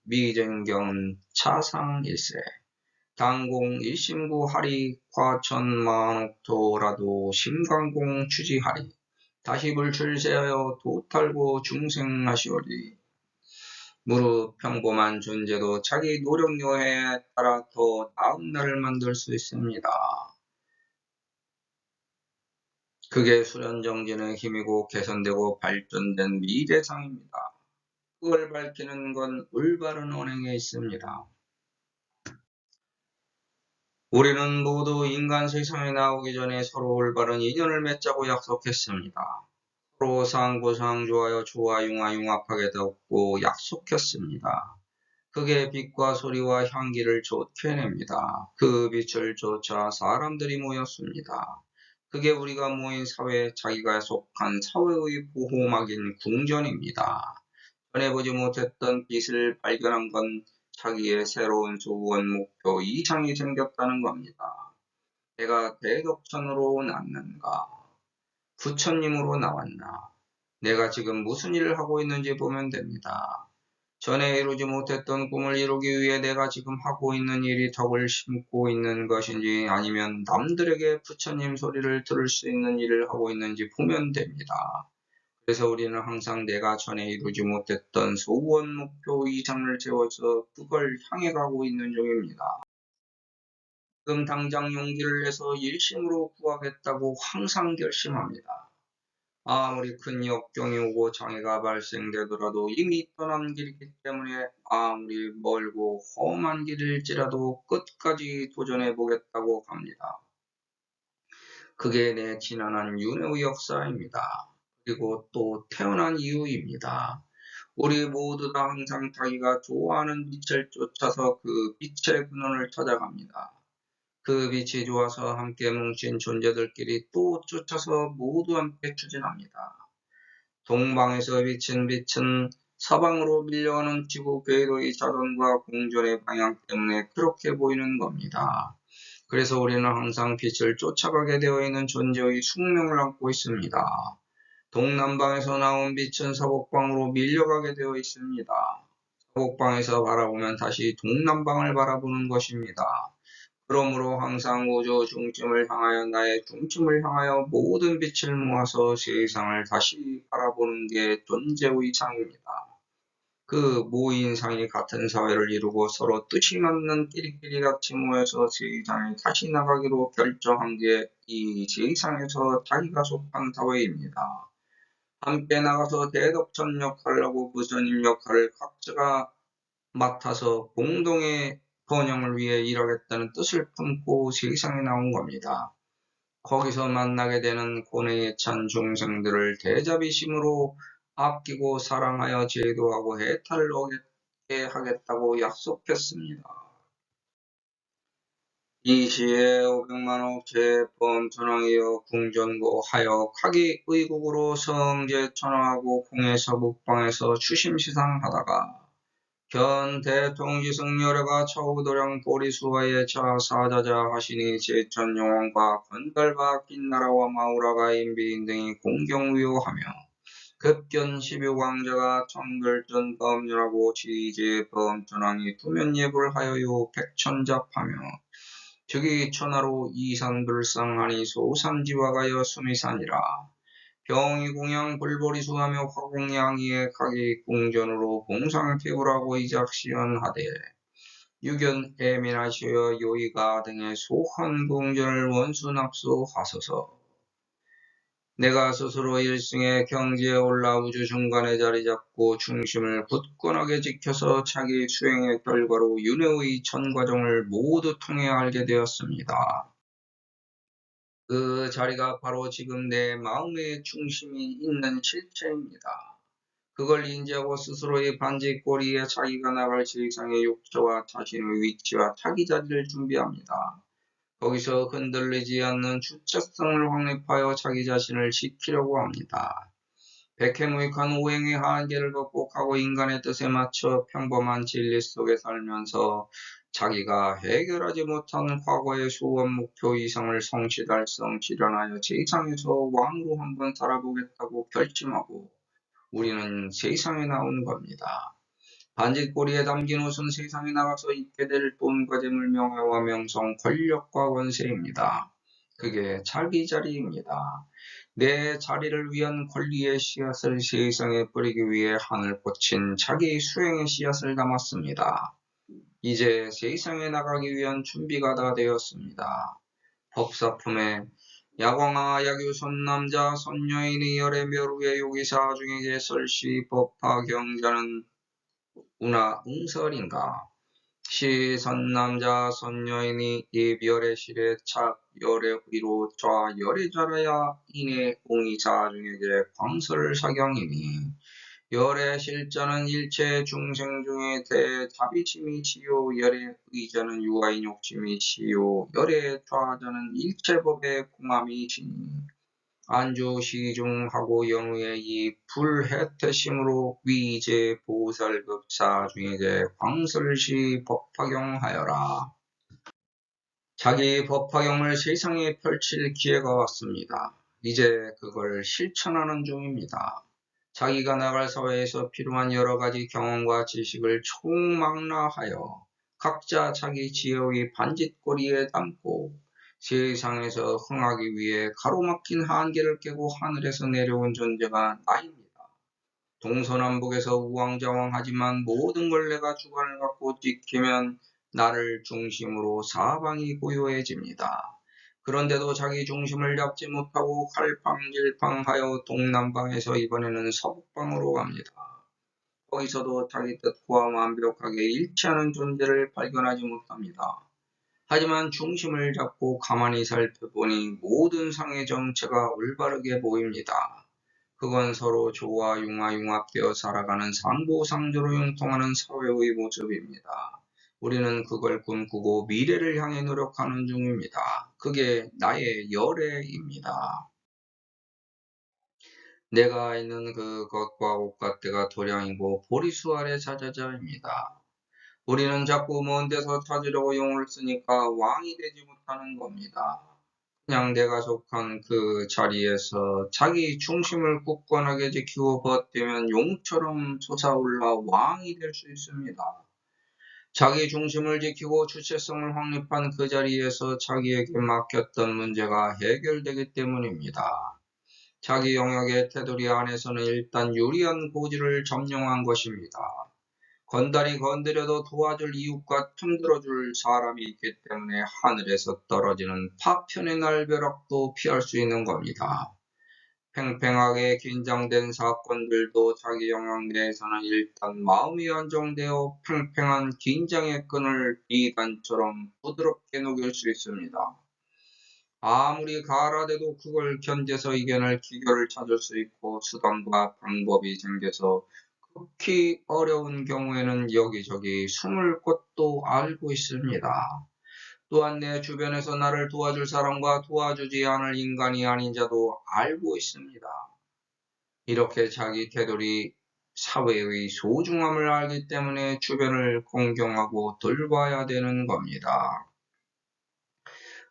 미쟁경은 차상일세. 당공 일심구 하리 과천만옥토라도 심강공 추지하리. 다시 불출세하여 도탈고 중생하시오리. 무릇 평범한 존재도 자기 노력 여해에 따라 더 나은 날을 만들 수 있습니다. 그게 수련정진의 힘이고 개선되고 발전된 미래상입니다. 그걸 밝히는 건 올바른 언행에 있습니다. 우리는 모두 인간 세상에 나오기 전에 서로 올바른 인연을 맺자고 약속했습니다. 서로 상부상조하여 융합하게 되었고 약속했습니다. 그게 빛과 소리와 향기를 좋게 냅니다. 그 빛을 쫓아 사람들이 모였습니다. 그게 우리가 모인 사회, 자기가 속한 사회의 보호막인 궁전입니다. 전에 보지 못했던 빛을 발견한 건 자기의 새로운 소원 목표 이상이 생겼다는 겁니다. 내가 대덕천으로 났는가? 부처님으로 나왔나? 내가 지금 무슨 일을 하고 있는지 보면 됩니다. 전에 이루지 못했던 꿈을 이루기 위해 내가 지금 하고 있는 일이 덕을 심고 있는 것인지 아니면 남들에게 부처님 소리를 들을 수 있는 일을 하고 있는지 보면 됩니다. 그래서 우리는 항상 내가 전에 이루지 못했던 소원 목표 이상을 세워서 그걸 향해 가고 있는 중입니다. 지금 당장 용기를 내서 일심으로 구하겠다고 항상 결심합니다. 아무리 큰 역경이 오고 장애가 발생되더라도 이미 떠난 길이기 때문에 아무리 멀고 험한 길일지라도 끝까지 도전해 보겠다고 합니다. 그게 내 지난한 윤회의 역사입니다. 그리고 또 태어난 이유입니다. 우리 모두 다 항상 자기가 좋아하는 빛을 쫓아서 그 빛의 근원을 찾아갑니다. 그 빛이 좋아서 함께 뭉친 존재들끼리 또 쫓아서 모두 함께 추진합니다. 동방에서 비친 빛은 서방으로 밀려오는 지구 궤도의 자전과 공전의 방향 때문에 그렇게 보이는 겁니다. 그래서 우리는 항상 빛을 쫓아가게 되어 있는 존재의 숙명을 안고 있습니다. 동남방에서 나온 빛은 서북방으로 밀려가게 되어 있습니다. 서북방에서 바라보면 다시 동남방을 바라보는 것입니다. 그러므로 항상 우주 중심을 향하여 나의 중심을 향하여 모든 빛을 모아서 세상을 다시 바라보는 게 존재의 상입니다. 그 모인상이 같은 사회를 이루고 서로 뜻이 맞는 끼리끼리 같이 모여서 세상에 다시 나가기로 결정한 게 이 세상에서 자기가 속한 사회입니다. 함께 나가서 대덕천 역할을 하고 부처님 역할을 각자가 맡아서 공동의 번영을 위해 일하겠다는 뜻을 품고 세상에 나온 겁니다. 거기서 만나게 되는 고뇌에 찬 중생들을 대자비심으로 아끼고 사랑하여 제도하고 해탈을 얻게 하겠다고 약속했습니다. 이 시에 500만억 제법 전왕이여 궁전고 하여 각이 의국으로 성제 천왕하고 공에서 북방에서 추심시상하다가 견 대통지승열애가 처우도량 보리수화에 차사자자 하시니 제천용왕과 건달바 긴나라와 마우라가 인비인 등이 공경위호하며 급견 12왕자가 청결전 범률하고 지제 범전왕이 투면예불 하여요 백천잡하며 즉위 천하로 이산불상하니 소산지화가여 수미산이라 병이공양 불보리수하며 화공양이에 각이 궁전으로 공상태우라고 이작시연하되 유견 애민하시어 요이가 등의 소환 궁전을 원수납수하소서. 내가 스스로 일승의 경지에 올라 우주 중간에 자리 잡고 중심을 굳건하게 지켜서 자기 수행의 결과로 윤회의 전 과정을 모두 통해 알게 되었습니다. 그 자리가 바로 지금 내 마음의 중심이 있는 실체입니다. 그걸 인지하고 스스로의 반지꼬리에 자기가 나갈 세상의 욕처와 자신의 위치와 자기 자리를 준비합니다. 거기서 흔들리지 않는 주체성을 확립하여 자기 자신을 지키려고 합니다. 백해무익한 오행의 한계를 극복하고 인간의 뜻에 맞춰 평범한 진리 속에 살면서 자기가 해결하지 못한 과거의 소원 목표 이상을 성취 달성 실현하여 세상에서 왕으로 한번 살아보겠다고 결심하고 우리는 세상에 나온 겁니다. 반짓꼬리에 담긴 옷은 세상에 나가서 입게 될 돈과 재물, 명예와 명성, 권력과 권세입니다. 그게 자기 자리입니다. 내 자리를 위한 권리의 씨앗을 세상에 뿌리기 위해 하늘 꽂힌 자기 수행의 씨앗을 담았습니다. 이제 세상에 나가기 위한 준비가 다 되었습니다. 법사품에 야광아 야규 선남자 선여인이 열의 묘루의 요기사 중에게 설시 법화 경자는 우나 응설인가 시 선남자 선여인이 이별의 실에 착 열의 위로 좌 열의 자라야 인의 웅이사 중에게 광설 사경이니 열의 실자는 일체 중생 중에 대자비심이 시요 열의 의자는 유아인 욕심이 시요 열의 좌자는 일체 법의 공함이 시니 안주 시중하고 연후의 이 불해태심으로 위제 보살급사 중에게 광설시 법화경하여라. 자기 법화경을 세상에 펼칠 기회가 왔습니다. 이제 그걸 실천하는 중입니다. 자기가 나갈 사회에서 필요한 여러 가지 경험과 지식을 총망라하여 각자 자기 지혜의 반짓거리에 담고 세상에서 흥하기 위해 가로막힌 한계를 깨고 하늘에서 내려온 존재가 나입니다. 동서남북에서 우왕좌왕하지만 모든 걸 내가 주관을 갖고 지키면 나를 중심으로 사방이 고요해집니다. 그런데도 자기 중심을 잡지 못하고 갈팡질팡하여 동남방에서 이번에는 서북방으로 갑니다. 거기서도 자기 뜻과 완벽하게 일치하는 존재를 발견하지 못합니다. 하지만 중심을 잡고 가만히 살펴보니 모든 상의 정체가 올바르게 보입니다. 그건 서로 조화 융합되어 살아가는 상보상조로 융통하는 사회의 모습입니다. 우리는 그걸 꿈꾸고 미래를 향해 노력하는 중입니다. 그게 나의 열애입니다. 내가 있는 그것과 옷같대가 도량이고 보리수 아래 자자자입니다. 우리는 자꾸 먼 데서 찾으려고 용을 쓰니까 왕이 되지 못하는 겁니다. 그냥 내가 속한 그 자리에서 자기 중심을 굳건하게 지키고 버티면 용처럼 솟아올라 왕이 될 수 있습니다. 자기 중심을 지키고 주체성을 확립한 그 자리에서 자기에게 맡겼던 문제가 해결되기 때문입니다. 자기 영역의 테두리 안에서는 일단 유리한 고지를 점령한 것입니다. 건달이 건드려도 도와줄 이웃과 틈들어줄 사람이 있기 때문에 하늘에서 떨어지는 파편의 날벼락도 피할 수 있는 겁니다. 팽팽하게 긴장된 사건들도 자기 영역 내에서는 일단 마음이 안정되어 팽팽한 긴장의 끈을 비단처럼 부드럽게 녹일 수 있습니다. 아무리 가라돼도 그걸 견뎌서 이겨낼 기교를 찾을 수 있고 수단과 방법이 생겨서 극히 어려운 경우에는 여기저기 숨을 곳도 알고 있습니다. 또한 내 주변에서 나를 도와줄 사람과 도와주지 않을 인간이 아닌 자도 알고 있습니다. 이렇게 자기 태도리 사회의 소중함을 알기 때문에 주변을 공경하고 돌봐야 되는 겁니다.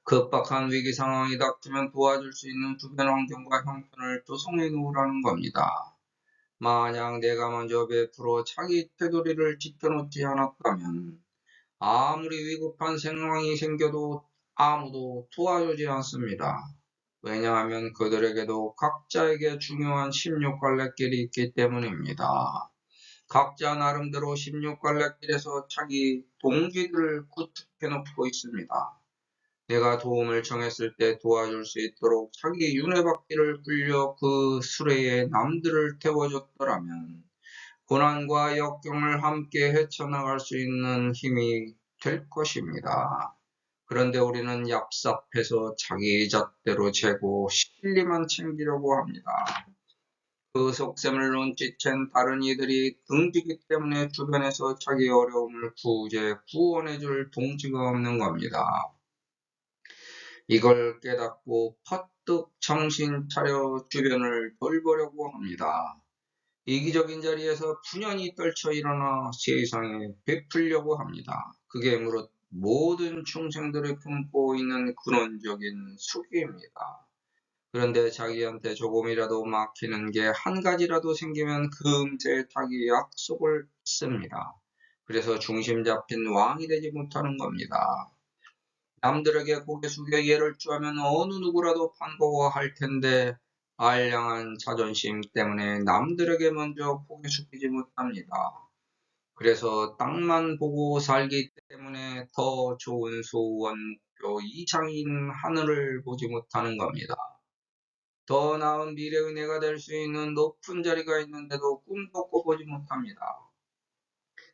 급박한 위기 상황이 닥치면 도와줄 수 있는 주변 환경과 형편을 조성해 놓으라는 겁니다. 만약 내가 먼저 베풀어 자기 테두리를 지켜놓지 않았다면 아무리 위급한 상황이 생겨도 아무도 도와주지 않습니다. 왜냐하면 그들에게도 각자에게 중요한 16갈래길이 있기 때문입니다. 각자 나름대로 16갈래길에서 자기 동기들을 구축해 놓고 있습니다. 내가 도움을 청했을 때 도와줄 수 있도록 자기 윤회받기를 굴려 그 수레에 남들을 태워줬더라면 고난과 역경을 함께 헤쳐나갈 수 있는 힘이 될 것입니다. 그런데 우리는 얍삽해서 자기 잣대로 재고 실리만 챙기려고 합니다. 그 속셈을 눈치챈 다른 이들이 등지기 때문에 주변에서 자기 어려움을 구원해줄 동지가 없는 겁니다. 이걸 깨닫고 퍼뜩 정신 차려 주변을 돌보려고 합니다. 이기적인 자리에서 분연히 떨쳐 일어나 세상에 베풀려고 합니다. 그게 무릇 모든 충생들이 품고 있는 근원적인 수기입니다. 그런데 자기한테 조금이라도 막히는 게 한 가지라도 생기면 금세 자기 약속을 잊습니다. 그래서 중심 잡힌 왕이 되지 못하는 겁니다. 남들에게 고개 숙여 예를 주하면 어느 누구라도 반가워할 텐데 알량한 자존심 때문에 남들에게 먼저 고개 숙이지 못합니다. 그래서 땅만 보고 살기 때문에 더 좋은 소원 목표 이상인 하늘을 보지 못하는 겁니다. 더 나은 미래의 내가 될 수 있는 높은 자리가 있는데도 꿈도 꿔보지 못합니다.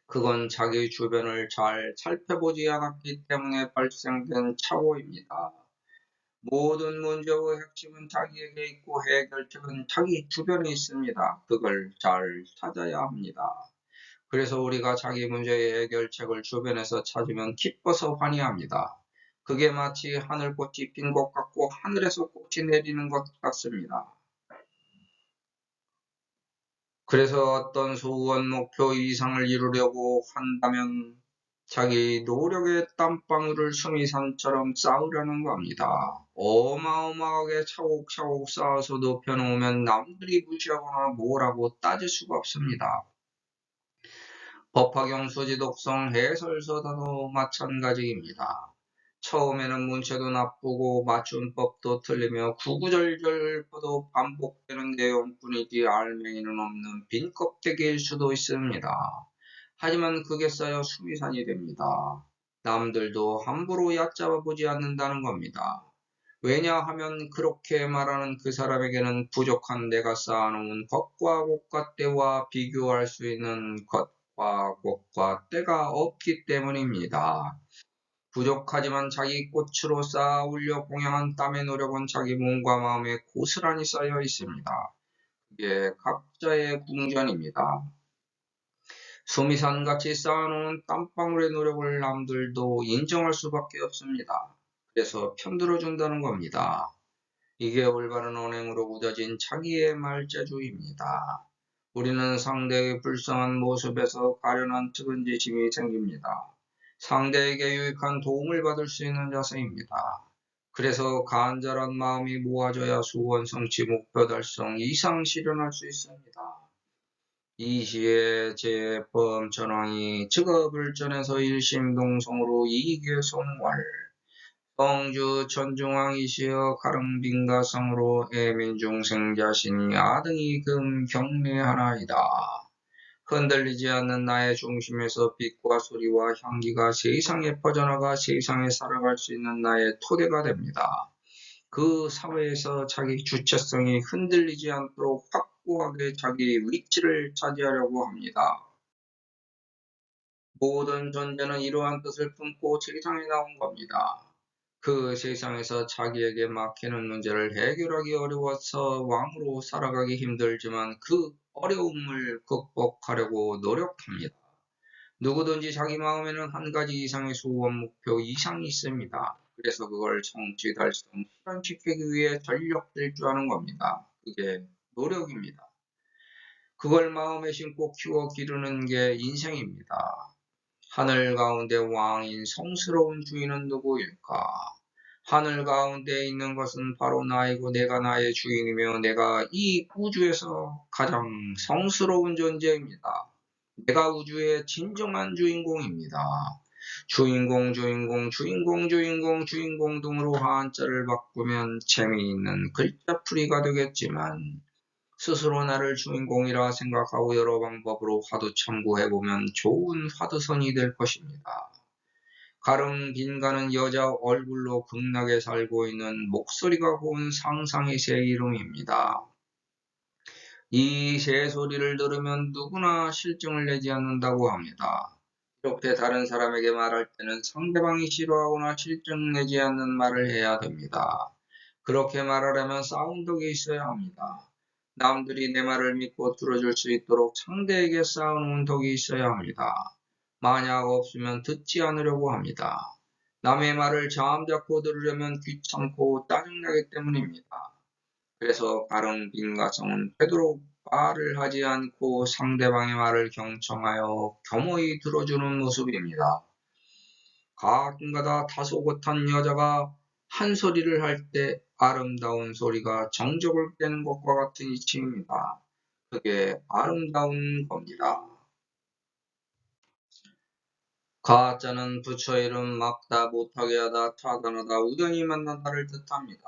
그건 자기 주변을 잘 살펴보지 않았기 때문에 발생된 착오입니다. 모든 문제의 핵심은 자기에게 있고 해결책은 자기 주변에 있습니다. 그걸 잘 찾아야 합니다. 그래서 우리가 자기 문제의 해결책을 주변에서 찾으면 기뻐서 환희합니다. 그게 마치 하늘꽃이 핀 것 같고 하늘에서 꽃이 내리는 것 같습니다. 그래서 어떤 소원 목표 이상을 이루려고 한다면 자기 노력의 땀방울을 수미산처럼 쌓으려는 겁니다. 어마어마하게 차곡차곡 쌓아서 높여놓으면 남들이 무시하거나 뭐라고 따질 수가 없습니다. 법화경 수지독성 해설서도 마찬가지입니다. 처음에는 문체도 나쁘고 맞춤법도 틀리며 구구절절 도 반복되는 내용뿐이지 알맹이는 없는 빈 껍데기일 수도 있습니다. 하지만 그게 쌓여 수미산이 됩니다. 남들도 함부로 얕잡아 보지 않는다는 겁니다. 왜냐하면 그렇게 말하는 그 사람에게는 부족한 내가 쌓아놓은 것과 곳과 때와 비교할 수 있는 것과 곳과 때가 없기 때문입니다. 부족하지만 자기 꽃으로 쌓아 올려 공양한 땀의 노력은 자기 몸과 마음에 고스란히 쌓여 있습니다. 그게 각자의 궁전입니다. 수미산같이 쌓아놓은 땀방울의 노력을 남들도 인정할 수밖에 없습니다. 그래서 편들어준다는 겁니다. 이게 올바른 언행으로 굳어진 자기의 말재주입니다. 우리는 상대의 불쌍한 모습에서 가련한 측은지심이 생깁니다. 상대에게 유익한 도움을 받을 수 있는 자세입니다. 그래서 간절한 마음이 모아져야 소원 성취 목표 달성 이상 실현할 수 있습니다. 이 시에 제법 전왕이 직업을 전해서 일심동성으로 이익의 송활 성주 천중왕이시여 가릉빈가성으로 애민중생 자신이 아등이 금 경례하나이다. 흔들리지 않는 나의 중심에서 빛과 소리와 향기가 세상에 퍼져나가 세상에 살아갈 수 있는 나의 토대가 됩니다. 그 사회에서 자기 주체성이 흔들리지 않도록 확고하게 자기 위치를 차지하려고 합니다. 모든 존재는 이러한 뜻을 품고 세상에 나온 겁니다. 그 세상에서 자기에게 막히는 문제를 해결하기 어려워서 왕으로 살아가기 힘들지만 그 어려움을 극복하려고 노력합니다. 누구든지 자기 마음에는 한 가지 이상의 소원, 목표 이상이 있습니다. 그래서 그걸 성취, 달성, 실현시키기 위해 전력 질주하는 겁니다. 그게 노력입니다. 그걸 마음에 심고 키워 기르는 게 인생입니다. 하늘 가운데 왕인 성스러운 주인은 누구일까? 하늘 가운데 있는 것은 바로 나이고 내가 나의 주인이며 내가 이 우주에서 가장 성스러운 존재입니다. 내가 우주의 진정한 주인공입니다. 주인공, 주인공, 주인공, 주인공, 주인공 등으로 한자를 바꾸면 재미있는 글자풀이가 되겠지만 스스로 나를 주인공이라 생각하고 여러 방법으로 화두 참고해보면 좋은 화두선이 될 것입니다. 가령 빈가는 여자 얼굴로 극락에 살고 있는 목소리가 고운 상상의 새 이름입니다. 이 새 소리를 들으면 누구나 실증을 내지 않는다고 합니다. 이렇게 다른 사람에게 말할 때는 상대방이 싫어하거나 실증 내지 않는 말을 해야 됩니다. 그렇게 말하려면 사운드가 있어야 합니다. 남들이 내 말을 믿고 들어줄 수 있도록 상대에게 쌓아놓은 덕이 있어야 합니다. 만약 없으면 듣지 않으려고 합니다. 남의 말을 잠자코 들으려면 귀찮고 짜증나기 때문입니다. 그래서 바른 빈가성은 되도록 말을 하지 않고 상대방의 말을 경청하여 겸허히 들어주는 모습입니다. 가끔가다 다소곳한 여자가 한 소리를 할 때 아름다운 소리가 정적을 깨는 것과 같은 이치입니다. 그게 아름다운 겁니다. 가짜는 부처 이름 막다 못하게 하다 타단하다 우연히 만나다를 뜻합니다.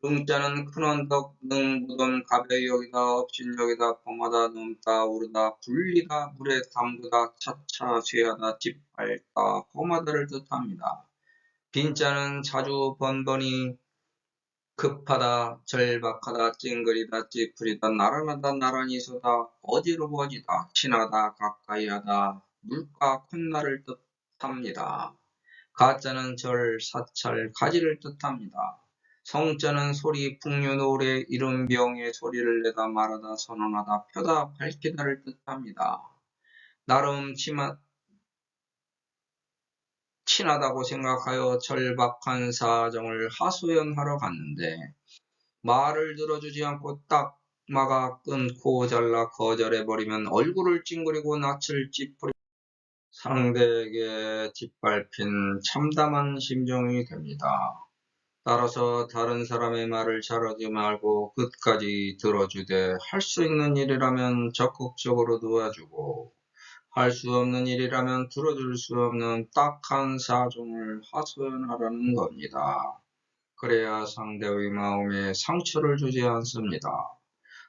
릉자는 큰 언덕 능 무덤 가벼이 여기다 업신 여기다 범하다 넘다 오르다 굴리다 물에 담그다 차차 쇠하다 짓밟다 범하다를 뜻합니다. 빈자는 자주 번번이 급하다 절박하다 찡그리다 찌푸리다 나란하다 나란히 서다 어지러워지다 친하다 가까이하다 물가 콧날을 뜻합니다. 가자는 절, 사찰, 가지를 뜻합니다. 성자는 소리, 풍류, 노래, 이름, 명예, 소리를 내다 말하다 선언하다 펴다 밝히다를 뜻합니다. 나름 친하다고 생각하여 절박한 사정을 하소연하러 갔는데 말을 들어주지 않고 딱 막아 끊고 잘라 거절해버리면 얼굴을 찡그리고 낯을 찌푸리 상대에게 짓밟힌 참담한 심정이 됩니다. 따라서 다른 사람의 말을 자르지 말고 끝까지 들어주되 할 수 있는 일이라면 적극적으로 도와주고 할 수 없는 일이라면 들어줄 수 없는 딱한 사정을 하소연하라는 겁니다. 그래야 상대의 마음에 상처를 주지 않습니다.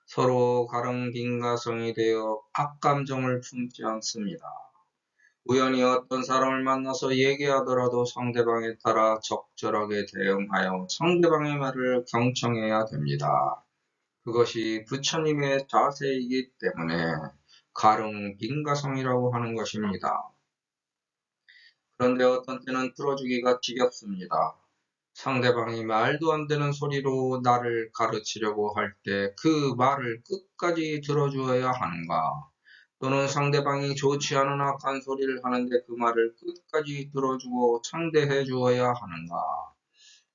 서로 가릉빙가성이 되어 악감정을 품지 않습니다. 우연히 어떤 사람을 만나서 얘기하더라도 상대방에 따라 적절하게 대응하여 상대방의 말을 경청해야 됩니다. 그것이 부처님의 자세이기 때문에 가릉빙가성이라고 하는 것입니다. 그런데 어떤 때는 들어주기가 지겹습니다. 상대방이 말도 안 되는 소리로 나를 가르치려고 할 때 그 말을 끝까지 들어주어야 하는가? 또는 상대방이 좋지 않은 악한 소리를 하는데 그 말을 끝까지 들어주고 상대해 주어야 하는가?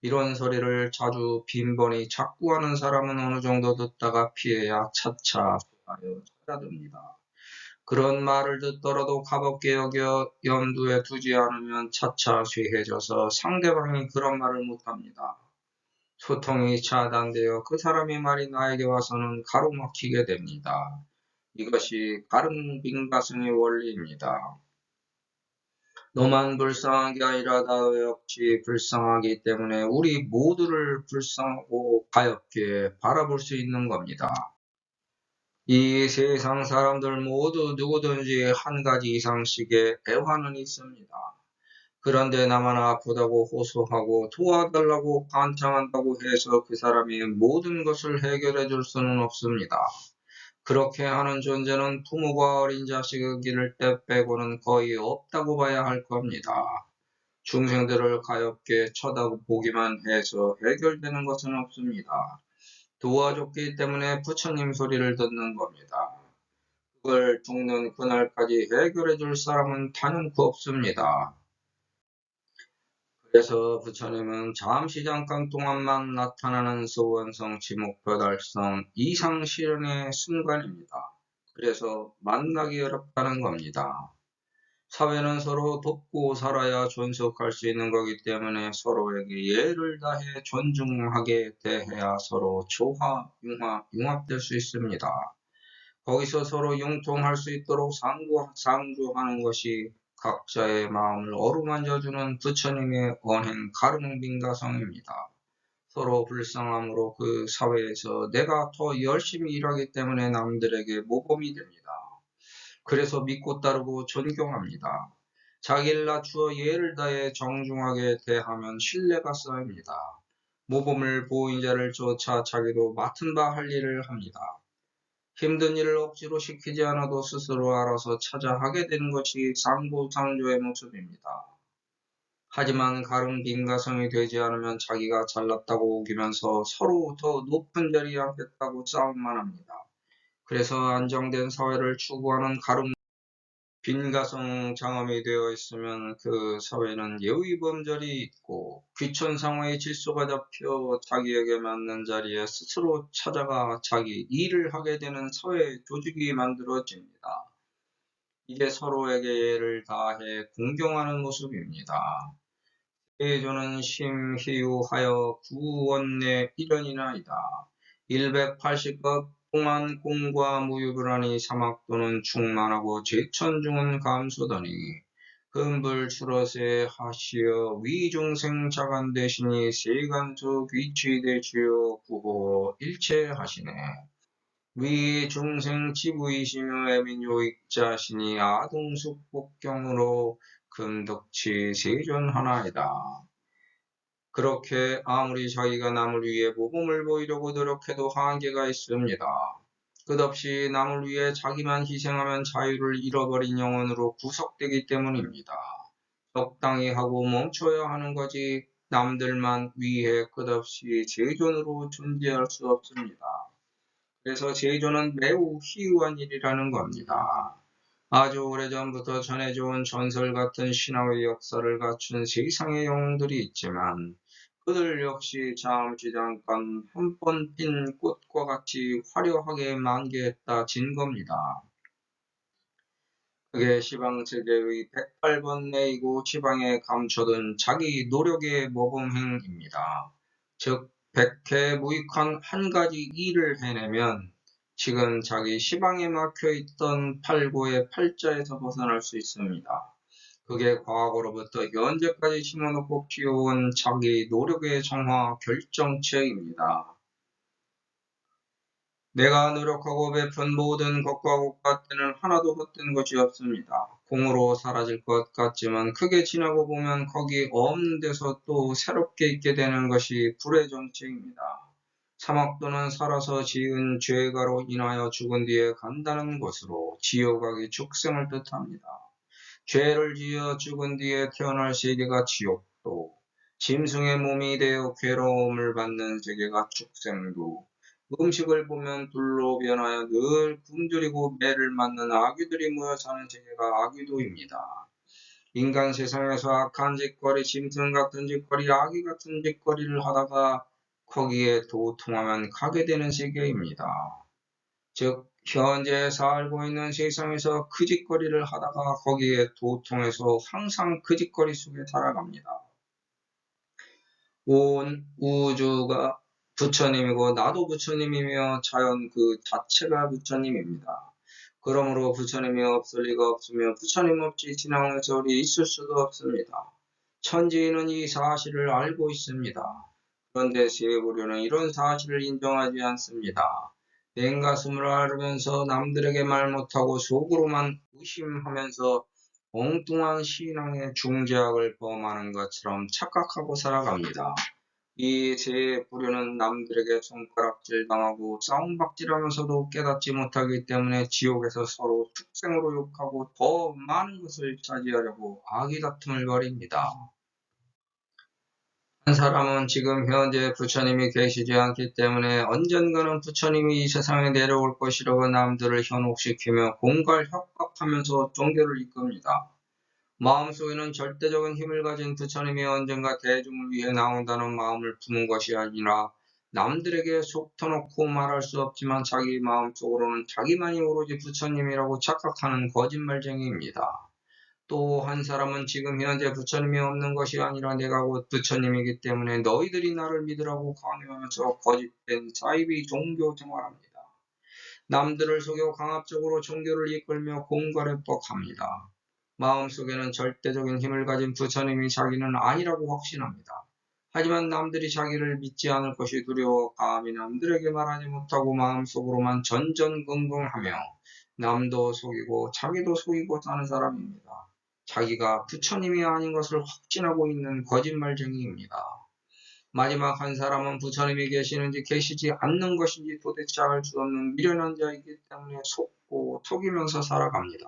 이런 소리를 자주 빈번히 자꾸 하는 사람은 어느 정도 듣다가 피해야 차차 하여 찾아듭니다. 그런 말을 듣더라도 가볍게 여겨 염두에 두지 않으면 차차 쇠해져서 상대방이 그런 말을 못합니다. 소통이 차단되어 그 사람의 말이 나에게 와서는 가로막히게 됩니다. 이것이 가릉빙가성의 원리입니다. 너만 불쌍하게 아니라 나 역시 불쌍하기 때문에 우리 모두를 불쌍하고 가엽게 바라볼 수 있는 겁니다. 이 세상 사람들 모두 누구든지 한 가지 이상씩의 애환은 있습니다. 그런데 나만 아프다고 호소하고 도와달라고 간청한다고 해서 그 사람이 모든 것을 해결해 줄 수는 없습니다. 그렇게 하는 존재는 부모가 어린 자식을 기를 때 빼고는 거의 없다고 봐야 할 겁니다. 중생들을 가엾게 쳐다보기만 해서 해결되는 것은 없습니다. 도와줬기 때문에 부처님 소리를 듣는 겁니다. 그걸 죽는 그날까지 해결해 줄 사람은 단연코 없습니다. 그래서 부처님은 잠시 잠깐 동안만 나타나는 소원성 지목표 달성 이상 실현의 순간입니다. 그래서 만나기 어렵다는 겁니다. 사회는 서로 돕고 살아야 존속할 수 있는 거기 때문에 서로에게 예를 다해 존중하게 대해야 서로 조화, 융합될 수 있습니다. 거기서 서로 융통할 수 있도록 상주하는 것이 각자의 마음을 어루만져주는 부처님의 언행 가릉빙가성입니다. 서로 불쌍함으로 그 사회에서 내가 더 열심히 일하기 때문에 남들에게 모범이 됩니다. 그래서 믿고 따르고 존경합니다. 자기를 낮추어 예를 다해 정중하게 대하면 신뢰가 쌓입니다. 모범을 보인 자를 쫓아 자기도 맡은 바 할 일을 합니다. 힘든 일을 억지로 시키지 않아도 스스로 알아서 찾아 하게 되는 것이 상부상조의 모습입니다. 하지만 가릉빙가성이 되지 않으면 자기가 잘났다고 우기면서 서로 더 높은 자리에 앉겠다고 싸움만 합니다. 그래서 안정된 사회를 추구하는 빈가성 장엄이 되어 있으면 그 사회는 예의범절이 있고 귀천상의 질서가 잡혀 자기에게 맞는 자리에 스스로 찾아가 자기 일을 하게 되는 사회 조직이 만들어집니다. 이게 서로에게 예를 다해 공경하는 모습입니다. 세조는 심희유하여 구원내 일원이나이다. 180급 동안 공과 무유불하니 사막도는 충만하고 제천중은 감소더니 금불 추러세 하시어 위중생 자간 대신이 세간수 귀취대시어 구호 일체하시네. 위중생 지부이시며 애민요익자시니 아동숙 복경으로 금덕치 세존하나이다. 그렇게 아무리 자기가 남을 위해 모범을 보이려고 노력해도 한계가 있습니다. 끝없이 남을 위해 자기만 희생하면 자유를 잃어버린 영혼으로 구속되기 때문입니다. 적당히 하고 멈춰야 하는 거지 남들만 위해 끝없이 제존으로 존재할 수 없습니다. 그래서 제존은 매우 희유한 일이라는 겁니다. 아주 오래전부터 전해져 온 전설 같은 신화의 역사를 갖춘 세상의 영웅들이 있지만 그들 역시 잠시 잠깐 한 번 핀 꽃과 같이 화려하게 만개했다 진 겁니다. 그게 시방세계의 108번 내이고 지방에 감춰둔 자기 노력의 모범행입니다. 즉, 백해 무익한 한 가지 일을 해내면 지금 자기 시방에 막혀있던 팔고의 팔자에서 벗어날 수 있습니다. 그게 과거로부터 현재까지 심어놓고 키워온 자기 노력의 정화 결정체입니다. 내가 노력하고 베푼 모든 것과 것과 때는 하나도 헛된 것이 없습니다. 공으로 사라질 것 같지만 크게 지나고 보면 거기 없는 데서 또 새롭게 있게 되는 것이 불의 정체입니다. 사막도는 살아서 지은 죄가로 인하여 죽은 뒤에 간다는 것으로 지옥하기 축생을 뜻합니다. 죄를 지어 죽은 뒤에 태어날 세계가 지옥도, 짐승의 몸이 되어 괴로움을 받는 세계가 축생도, 음식을 보면 불로 변하여 늘 굶주리고 매를 맞는 아귀들이 모여 사는 세계가 아귀도입니다. 인간 세상에서 악한 짓거리, 짐승 같은 짓거리, 아귀 같은 짓거리를 하다가 거기에 도통하면 가게 되는 세계입니다. 즉, 현재 살고 있는 세상에서 그 짓거리를 하다가 거기에 도통해서 항상 그 짓거리 속에 살아갑니다. 온 우주가 부처님이고 나도 부처님이며 자연 그 자체가 부처님입니다. 그러므로 부처님이 없을 리가 없으며 부처님 없이 진화의 세월이 있을 수도 없습니다. 천지인은 이 사실을 알고 있습니다. 그런데 세부류는 이런 사실을 인정하지 않습니다. 냉가슴을 앓으면서 남들에게 말 못하고 속으로만 의심하면서 엉뚱한 신앙의 중죄악을 범하는 것처럼 착각하고 살아갑니다. 이 죄의 뿌리는 남들에게 손가락질 당하고 싸움박질하면서도 깨닫지 못하기 때문에 지옥에서 서로 축생으로 욕하고 더 많은 것을 차지하려고 아기다툼을 벌입니다. 한 사람은 지금 현재 부처님이 계시지 않기 때문에 언젠가는 부처님이 이 세상에 내려올 것이라고 남들을 현혹시키며 공갈 협박하면서 종교를 이끕니다. 마음속에는 절대적인 힘을 가진 부처님이 언젠가 대중을 위해 나온다는 마음을 품은 것이 아니라 남들에게 속 터놓고 말할 수 없지만 자기 마음속으로는 자기만이 오로지 부처님이라고 착각하는 거짓말쟁이입니다. 또 한 사람은 지금 현재 부처님이 없는 것이 아니라 내가 곧 부처님이기 때문에 너희들이 나를 믿으라고 강요하면서 거짓된 사이비 종교 생활합니다. 남들을 속여 강압적으로 종교를 이끌며 공갈에 뻑합니다. 마음속에는 절대적인 힘을 가진 부처님이 자기는 아니라고 확신합니다. 하지만 남들이 자기를 믿지 않을 것이 두려워 감히 남들에게 말하지 못하고 마음속으로만 전전긍긍하며 남도 속이고 자기도 속이고 사는 사람입니다. 자기가 부처님이 아닌 것을 확신하고 있는 거짓말쟁이입니다. 마지막 한 사람은 부처님이 계시는지 계시지 않는 것인지 도대체 알 수 없는 미련한 자이기 때문에 속고 속이면서 살아갑니다.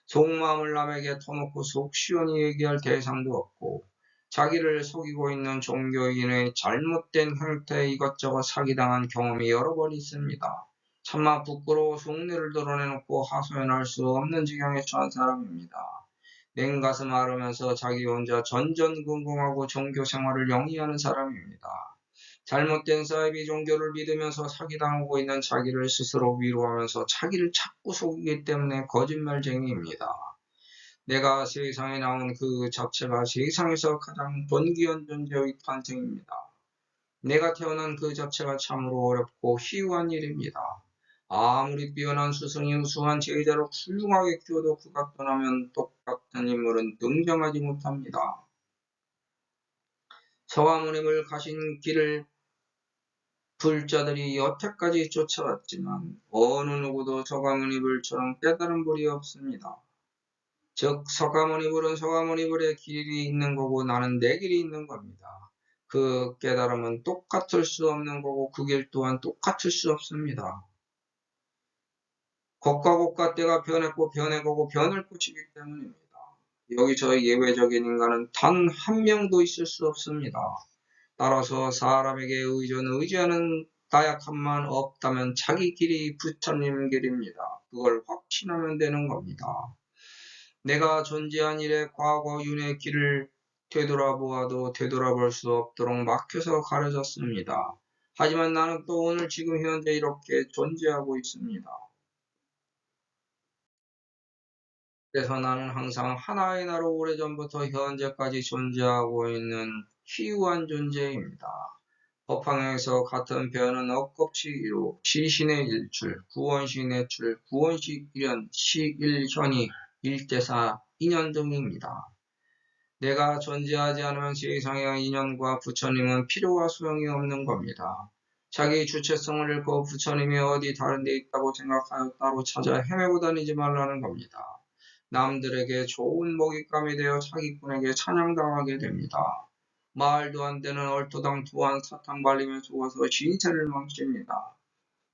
속마음을 남에게 터놓고 속 시원히 얘기할 대상도 없고 자기를 속이고 있는 종교인의 잘못된 행태에 이것저것 사기당한 경험이 여러 번 있습니다. 차마 부끄러워 속내를 드러내놓고 하소연할 수 없는 지경에 처한 사람입니다. 냉가슴 앓으면서 자기 혼자 전전긍긍하고 종교 생활을 영위하는 사람입니다. 잘못된 사이비 종교를 믿으면서 사기당하고 있는 자기를 스스로 위로하면서 자기를 자꾸 속이기 때문에 거짓말쟁이입니다. 내가 세상에 나온 그 자체가 세상에서 가장 번귀한 존재의 탄생입니다. 내가 태어난 그 자체가 참으로 어렵고 희유한 일입니다. 아무리 뛰어난 스승이 우수한 제자로 훌륭하게 키워도 그가 떠나면 똑같은 인물은 등장하지 못합니다. 서가모님을 가신 길을 불자들이 여태까지 쫓아왔지만 어느 누구도 서가모니불처럼 깨달은 불이 없습니다. 즉 서가모니불은 서가모니불의 길이 있는 거고 나는 내 길이 있는 겁니다. 그 깨달음은 똑같을 수 없는 거고 그 길 또한 똑같을 수 없습니다. 겉과 겉과 때가 변했고 변해가고 변할 것이기 때문입니다. 여기서 예외적인 인간은 단 한 명도 있을 수 없습니다. 따라서 사람에게 의지하는 나약함만 없다면 자기 길이 부처님 길입니다. 그걸 확신하면 되는 겁니다. 내가 존재한 이래 과거 윤의 길을 되돌아보아도 되돌아볼 수 없도록 막혀서 가려졌습니다. 하지만 나는 또 오늘 지금 현재 이렇게 존재하고 있습니다. 그래서 나는 항상 하나의 나로 오래전부터 현재까지 존재하고 있는 희유한 존재입니다. 법화경에서 같은 표현은 억겁치기로 시신의 일출, 구원시 내출, 구원시 일현, 시일현이 일대사, 인연 등입니다. 내가 존재하지 않으면 세상의 인연과 부처님은 필요와 소용이 없는 겁니다. 자기 주체성을 잃고 부처님이 어디 다른 데 있다고 생각하여 따로 찾아 헤매고 다니지 말라는 겁니다. 남들에게 좋은 먹잇감이 되어 사기꾼에게 찬양당하게 됩니다. 말도 안 되는 얼토당토한 사탕 발림에 속아서 신세를 망칩니다.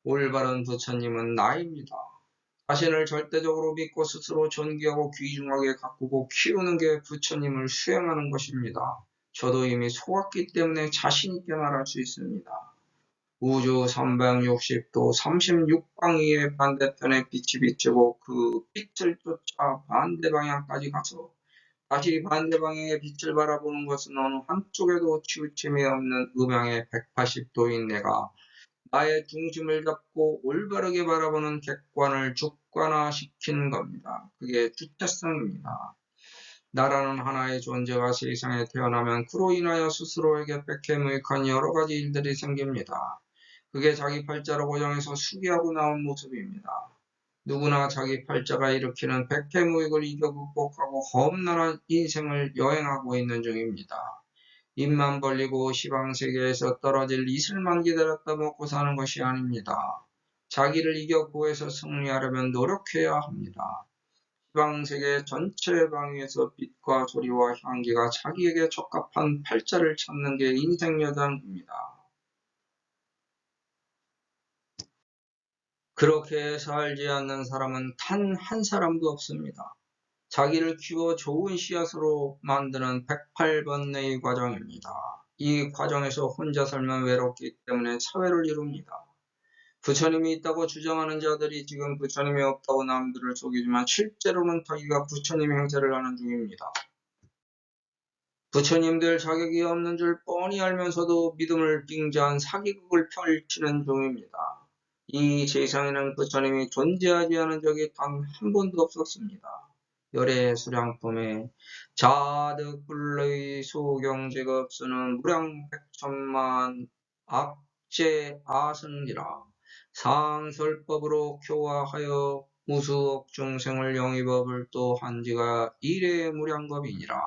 올바른 부처님은 나입니다. 자신을 절대적으로 믿고 스스로 존귀하고 귀중하게 가꾸고 키우는 게 부처님을 수행하는 것입니다. 저도 이미 속았기 때문에 자신있게 말할 수 있습니다. 우주 360도 36광의의 반대편에 빛이 비치고 그 빛을 쫓아 반대 방향까지 가서 다시 반대 방향의 빛을 바라보는 것은 어느 한쪽에도 치우침이 없는 음양의 180도인 내가 나의 중심을 잡고 올바르게 바라보는 객관을 주관화시킨 겁니다. 그게 주체성입니다. 나라는 하나의 존재가 세상에 태어나면 그로 인하여 스스로에게 백해무익한 여러 가지 일들이 생깁니다. 그게 자기 팔자로 고정해서 수기하고 나온 모습입니다. 누구나 자기 팔자가 일으키는 백해무익을 이겨 극복하고 험난한 인생을 여행하고 있는 중입니다. 입만 벌리고 시방세계에서 떨어질 이슬만 기다렸다 먹고 사는 것이 아닙니다. 자기를 이겨 구해서 승리하려면 노력해야 합니다. 지방세계 전체 방위에서 빛과 소리와 향기가 자기에게 적합한 팔자를 찾는 게 인생여정입니다. 그렇게 살지 않는 사람은 단 한 사람도 없습니다. 자기를 키워 좋은 씨앗으로 만드는 108번의 과정입니다. 이 과정에서 혼자 살면 외롭기 때문에 사회를 이룹니다. 부처님이 있다고 주장하는 자들이 지금 부처님이 없다고 남들을 속이지만 실제로는 자기가 부처님 행세를 하는 중입니다. 부처님들 자격이 없는 줄 뻔히 알면서도 믿음을 빙자한 사기극을 펼치는 중입니다. 이 세상에는 부처님이 존재하지 않은 적이 단 한 번도 없었습니다. 열애 수량품에 자득불의 소경제가 없으는 무량백천만 악제 아승기라 상설법으로 교화하여 무수억 중생을 영위법을 또 한지가 이래 무량겁이니라.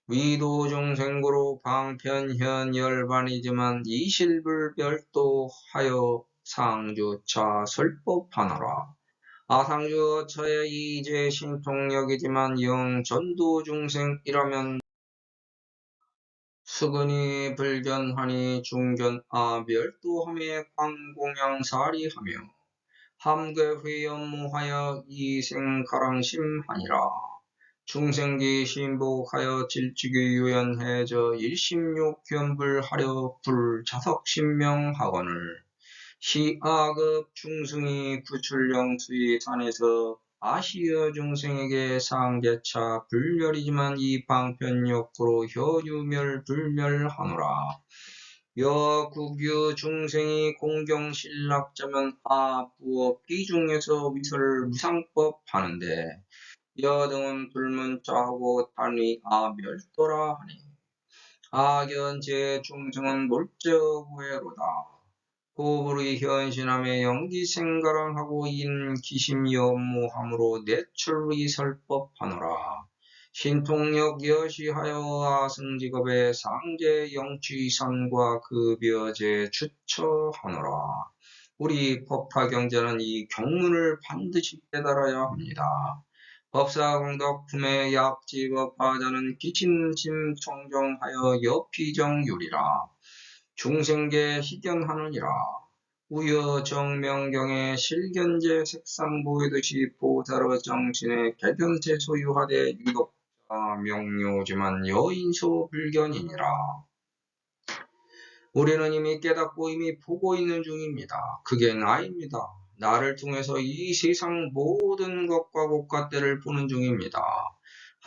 위도 중생고로 방편현 열반이지만 이실불별도하여 상주차 설법하노라. 아상주어처의 이제 신통력이지만 영 전도 중생이라면 수근이 불견하니 중견아 멸도함에 광공양사리하며 함괴회연무하여 이생가랑심하니라. 중생기 신복하여 질직이 유연해져 일심욕견불하려 불자석신명학원을 시아급 중승이 구출영수의 산에서 아시어 중생에게 상계차 불멸이지만 이 방편욕구로 혀유멸 불멸하노라. 여국유 중생이 공경신락자면 아부업 비중에서 위설 무상법 하는데 여등은 불문자하고 단위 아멸도라 하니 악연제 중생은 몰저구애로다. 고불의 현신함에 영기생가랑하고 인기심여무함으로 내출의 설법하노라. 신통력 여시하여 아승직업의 상제 영취선과 급여제 주처하노라. 우리 법화경자는 이 경문을 반드시 깨달아야 합니다. 법사공덕품의 약지법하자는 기친심청정하여 여피정유리라. 중생계 희견하느니라. 우여정명경에 실견제 색상 보이듯이 보살의 정신에 개견세 소유하되 유독자 명료지만 여인소 불견이니라. 우리는 이미 깨닫고 이미 보고 있는 중입니다. 그게 나입니다. 나를 통해서 이 세상 모든 것과 곳간때를 보는 중입니다.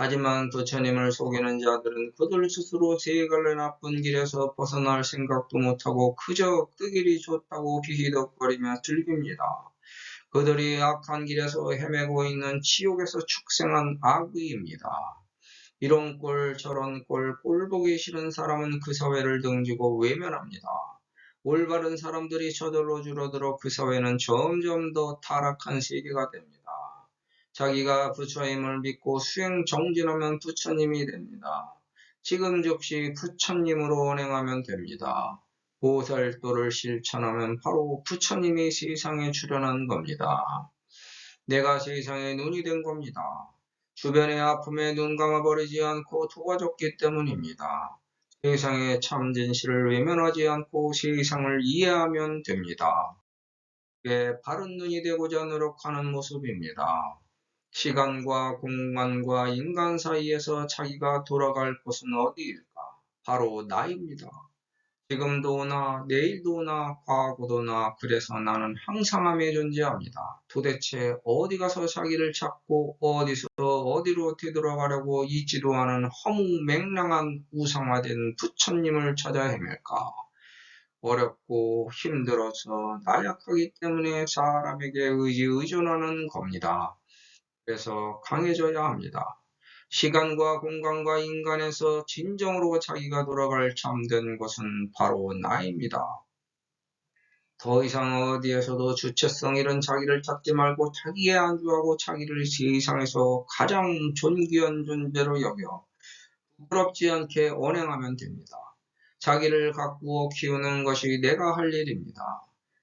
하지만 부처님을 속이는 자들은 그들 스스로 세 갈래 나쁜 길에서 벗어날 생각도 못하고 그저 그 길이 좋다고 비히덕거리며 즐깁니다. 그들이 악한 길에서 헤매고 있는 지옥에서 축생한 악의입니다. 이런 꼴 저런 꼴 보기 싫은 사람은 그 사회를 등지고 외면합니다. 올바른 사람들이 저절로 줄어들어 그 사회는 점점 더 타락한 세계가 됩니다. 자기가 부처님을 믿고 수행 정진하면 부처님이 됩니다. 지금 즉시 부처님으로 언행하면 됩니다. 보살도를 실천하면 바로 부처님이 세상에 출현한 겁니다. 내가 세상의 눈이 된 겁니다. 주변의 아픔에 눈 감아버리지 않고 도와줬기 때문입니다. 세상의 참 진실을 외면하지 않고 세상을 이해하면 됩니다. 이게 바른 눈이 되고자 노력하는 모습입니다. 시간과 공간과 인간 사이에서 자기가 돌아갈 곳은 어디일까? 바로 나입니다. 지금도 나, 내일도 나, 과거도 나, 그래서 나는 항상함에 존재합니다. 도대체 어디 가서 자기를 찾고 어디서 어디로 되돌아가려고 있지도 않은 허무맹랑한 우상화된 부처님을 찾아 헤맬까? 어렵고 힘들어서 나약하기 때문에 사람에게 의존하는 겁니다. 그래서 강해져야 합니다. 시간과 공간과 인간에서 진정으로 자기가 돌아갈 참된 것은 바로 나입니다. 더 이상 어디에서도 주체성 잃은 자기를 찾지 말고 자기에 안주하고 자기를 세상에서 가장 존귀한 존재로 여겨 부끄럽지 않게 언행하면 됩니다. 자기를 가꾸어 키우는 것이 내가 할 일입니다.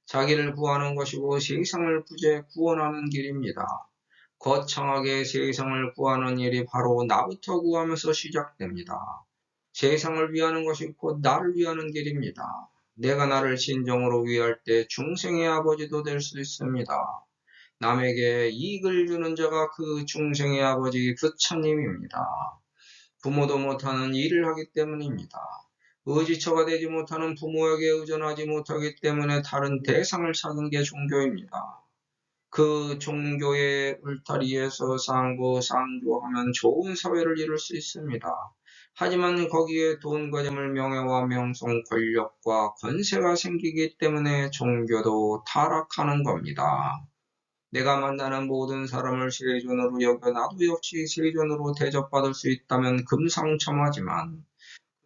자기를 구하는 것이고 세상을 구원하는 길입니다. 거창하게 세상을 구하는 일이 바로 나부터 구하면서 시작됩니다. 세상을 위하는 것이 곧 나를 위하는 길입니다. 내가 나를 진정으로 위할 때 중생의 아버지도 될 수 있습니다. 남에게 이익을 주는 자가 그 중생의 아버지 부처님입니다. 부모도 못하는 일을 하기 때문입니다. 의지처가 되지 못하는 부모에게 의존하지 못하기 때문에 다른 대상을 찾은 게 종교입니다. 그 종교의 울타리에서 상부상조하면 좋은 사회를 이룰 수 있습니다. 하지만 거기에 돈과 재물, 명예와 명성, 권력과 권세가 생기기 때문에 종교도 타락하는 겁니다. 내가 만나는 모든 사람을 세존으로 여겨 나도 역시 세존으로 대접받을 수 있다면 금상첨화지만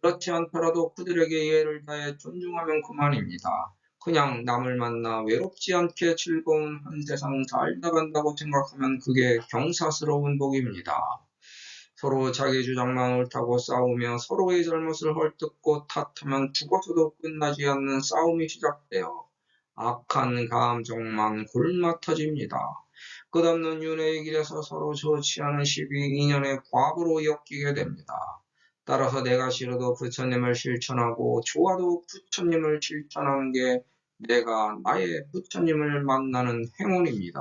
그렇지 않더라도 그들에게 예를 다해 존중하면 그만입니다. 그냥 남을 만나 외롭지 않게 즐거운 한 세상 살다 간다고 생각하면 그게 경사스러운 복입니다. 서로 자기 주장만 옳다고 싸우며 서로의 잘못을 헐뜯고 탓하면 죽어서도 끝나지 않는 싸움이 시작되어 악한 감정만 굶어 터집니다. 끝없는 윤회의 길에서 서로 좋지 않은 시비, 인연의 과부로 엮이게 됩니다. 따라서 내가 싫어도 부처님을 실천하고 좋아도 부처님을 실천하는 게 내가 나의 부처님을 만나는 행운입니다.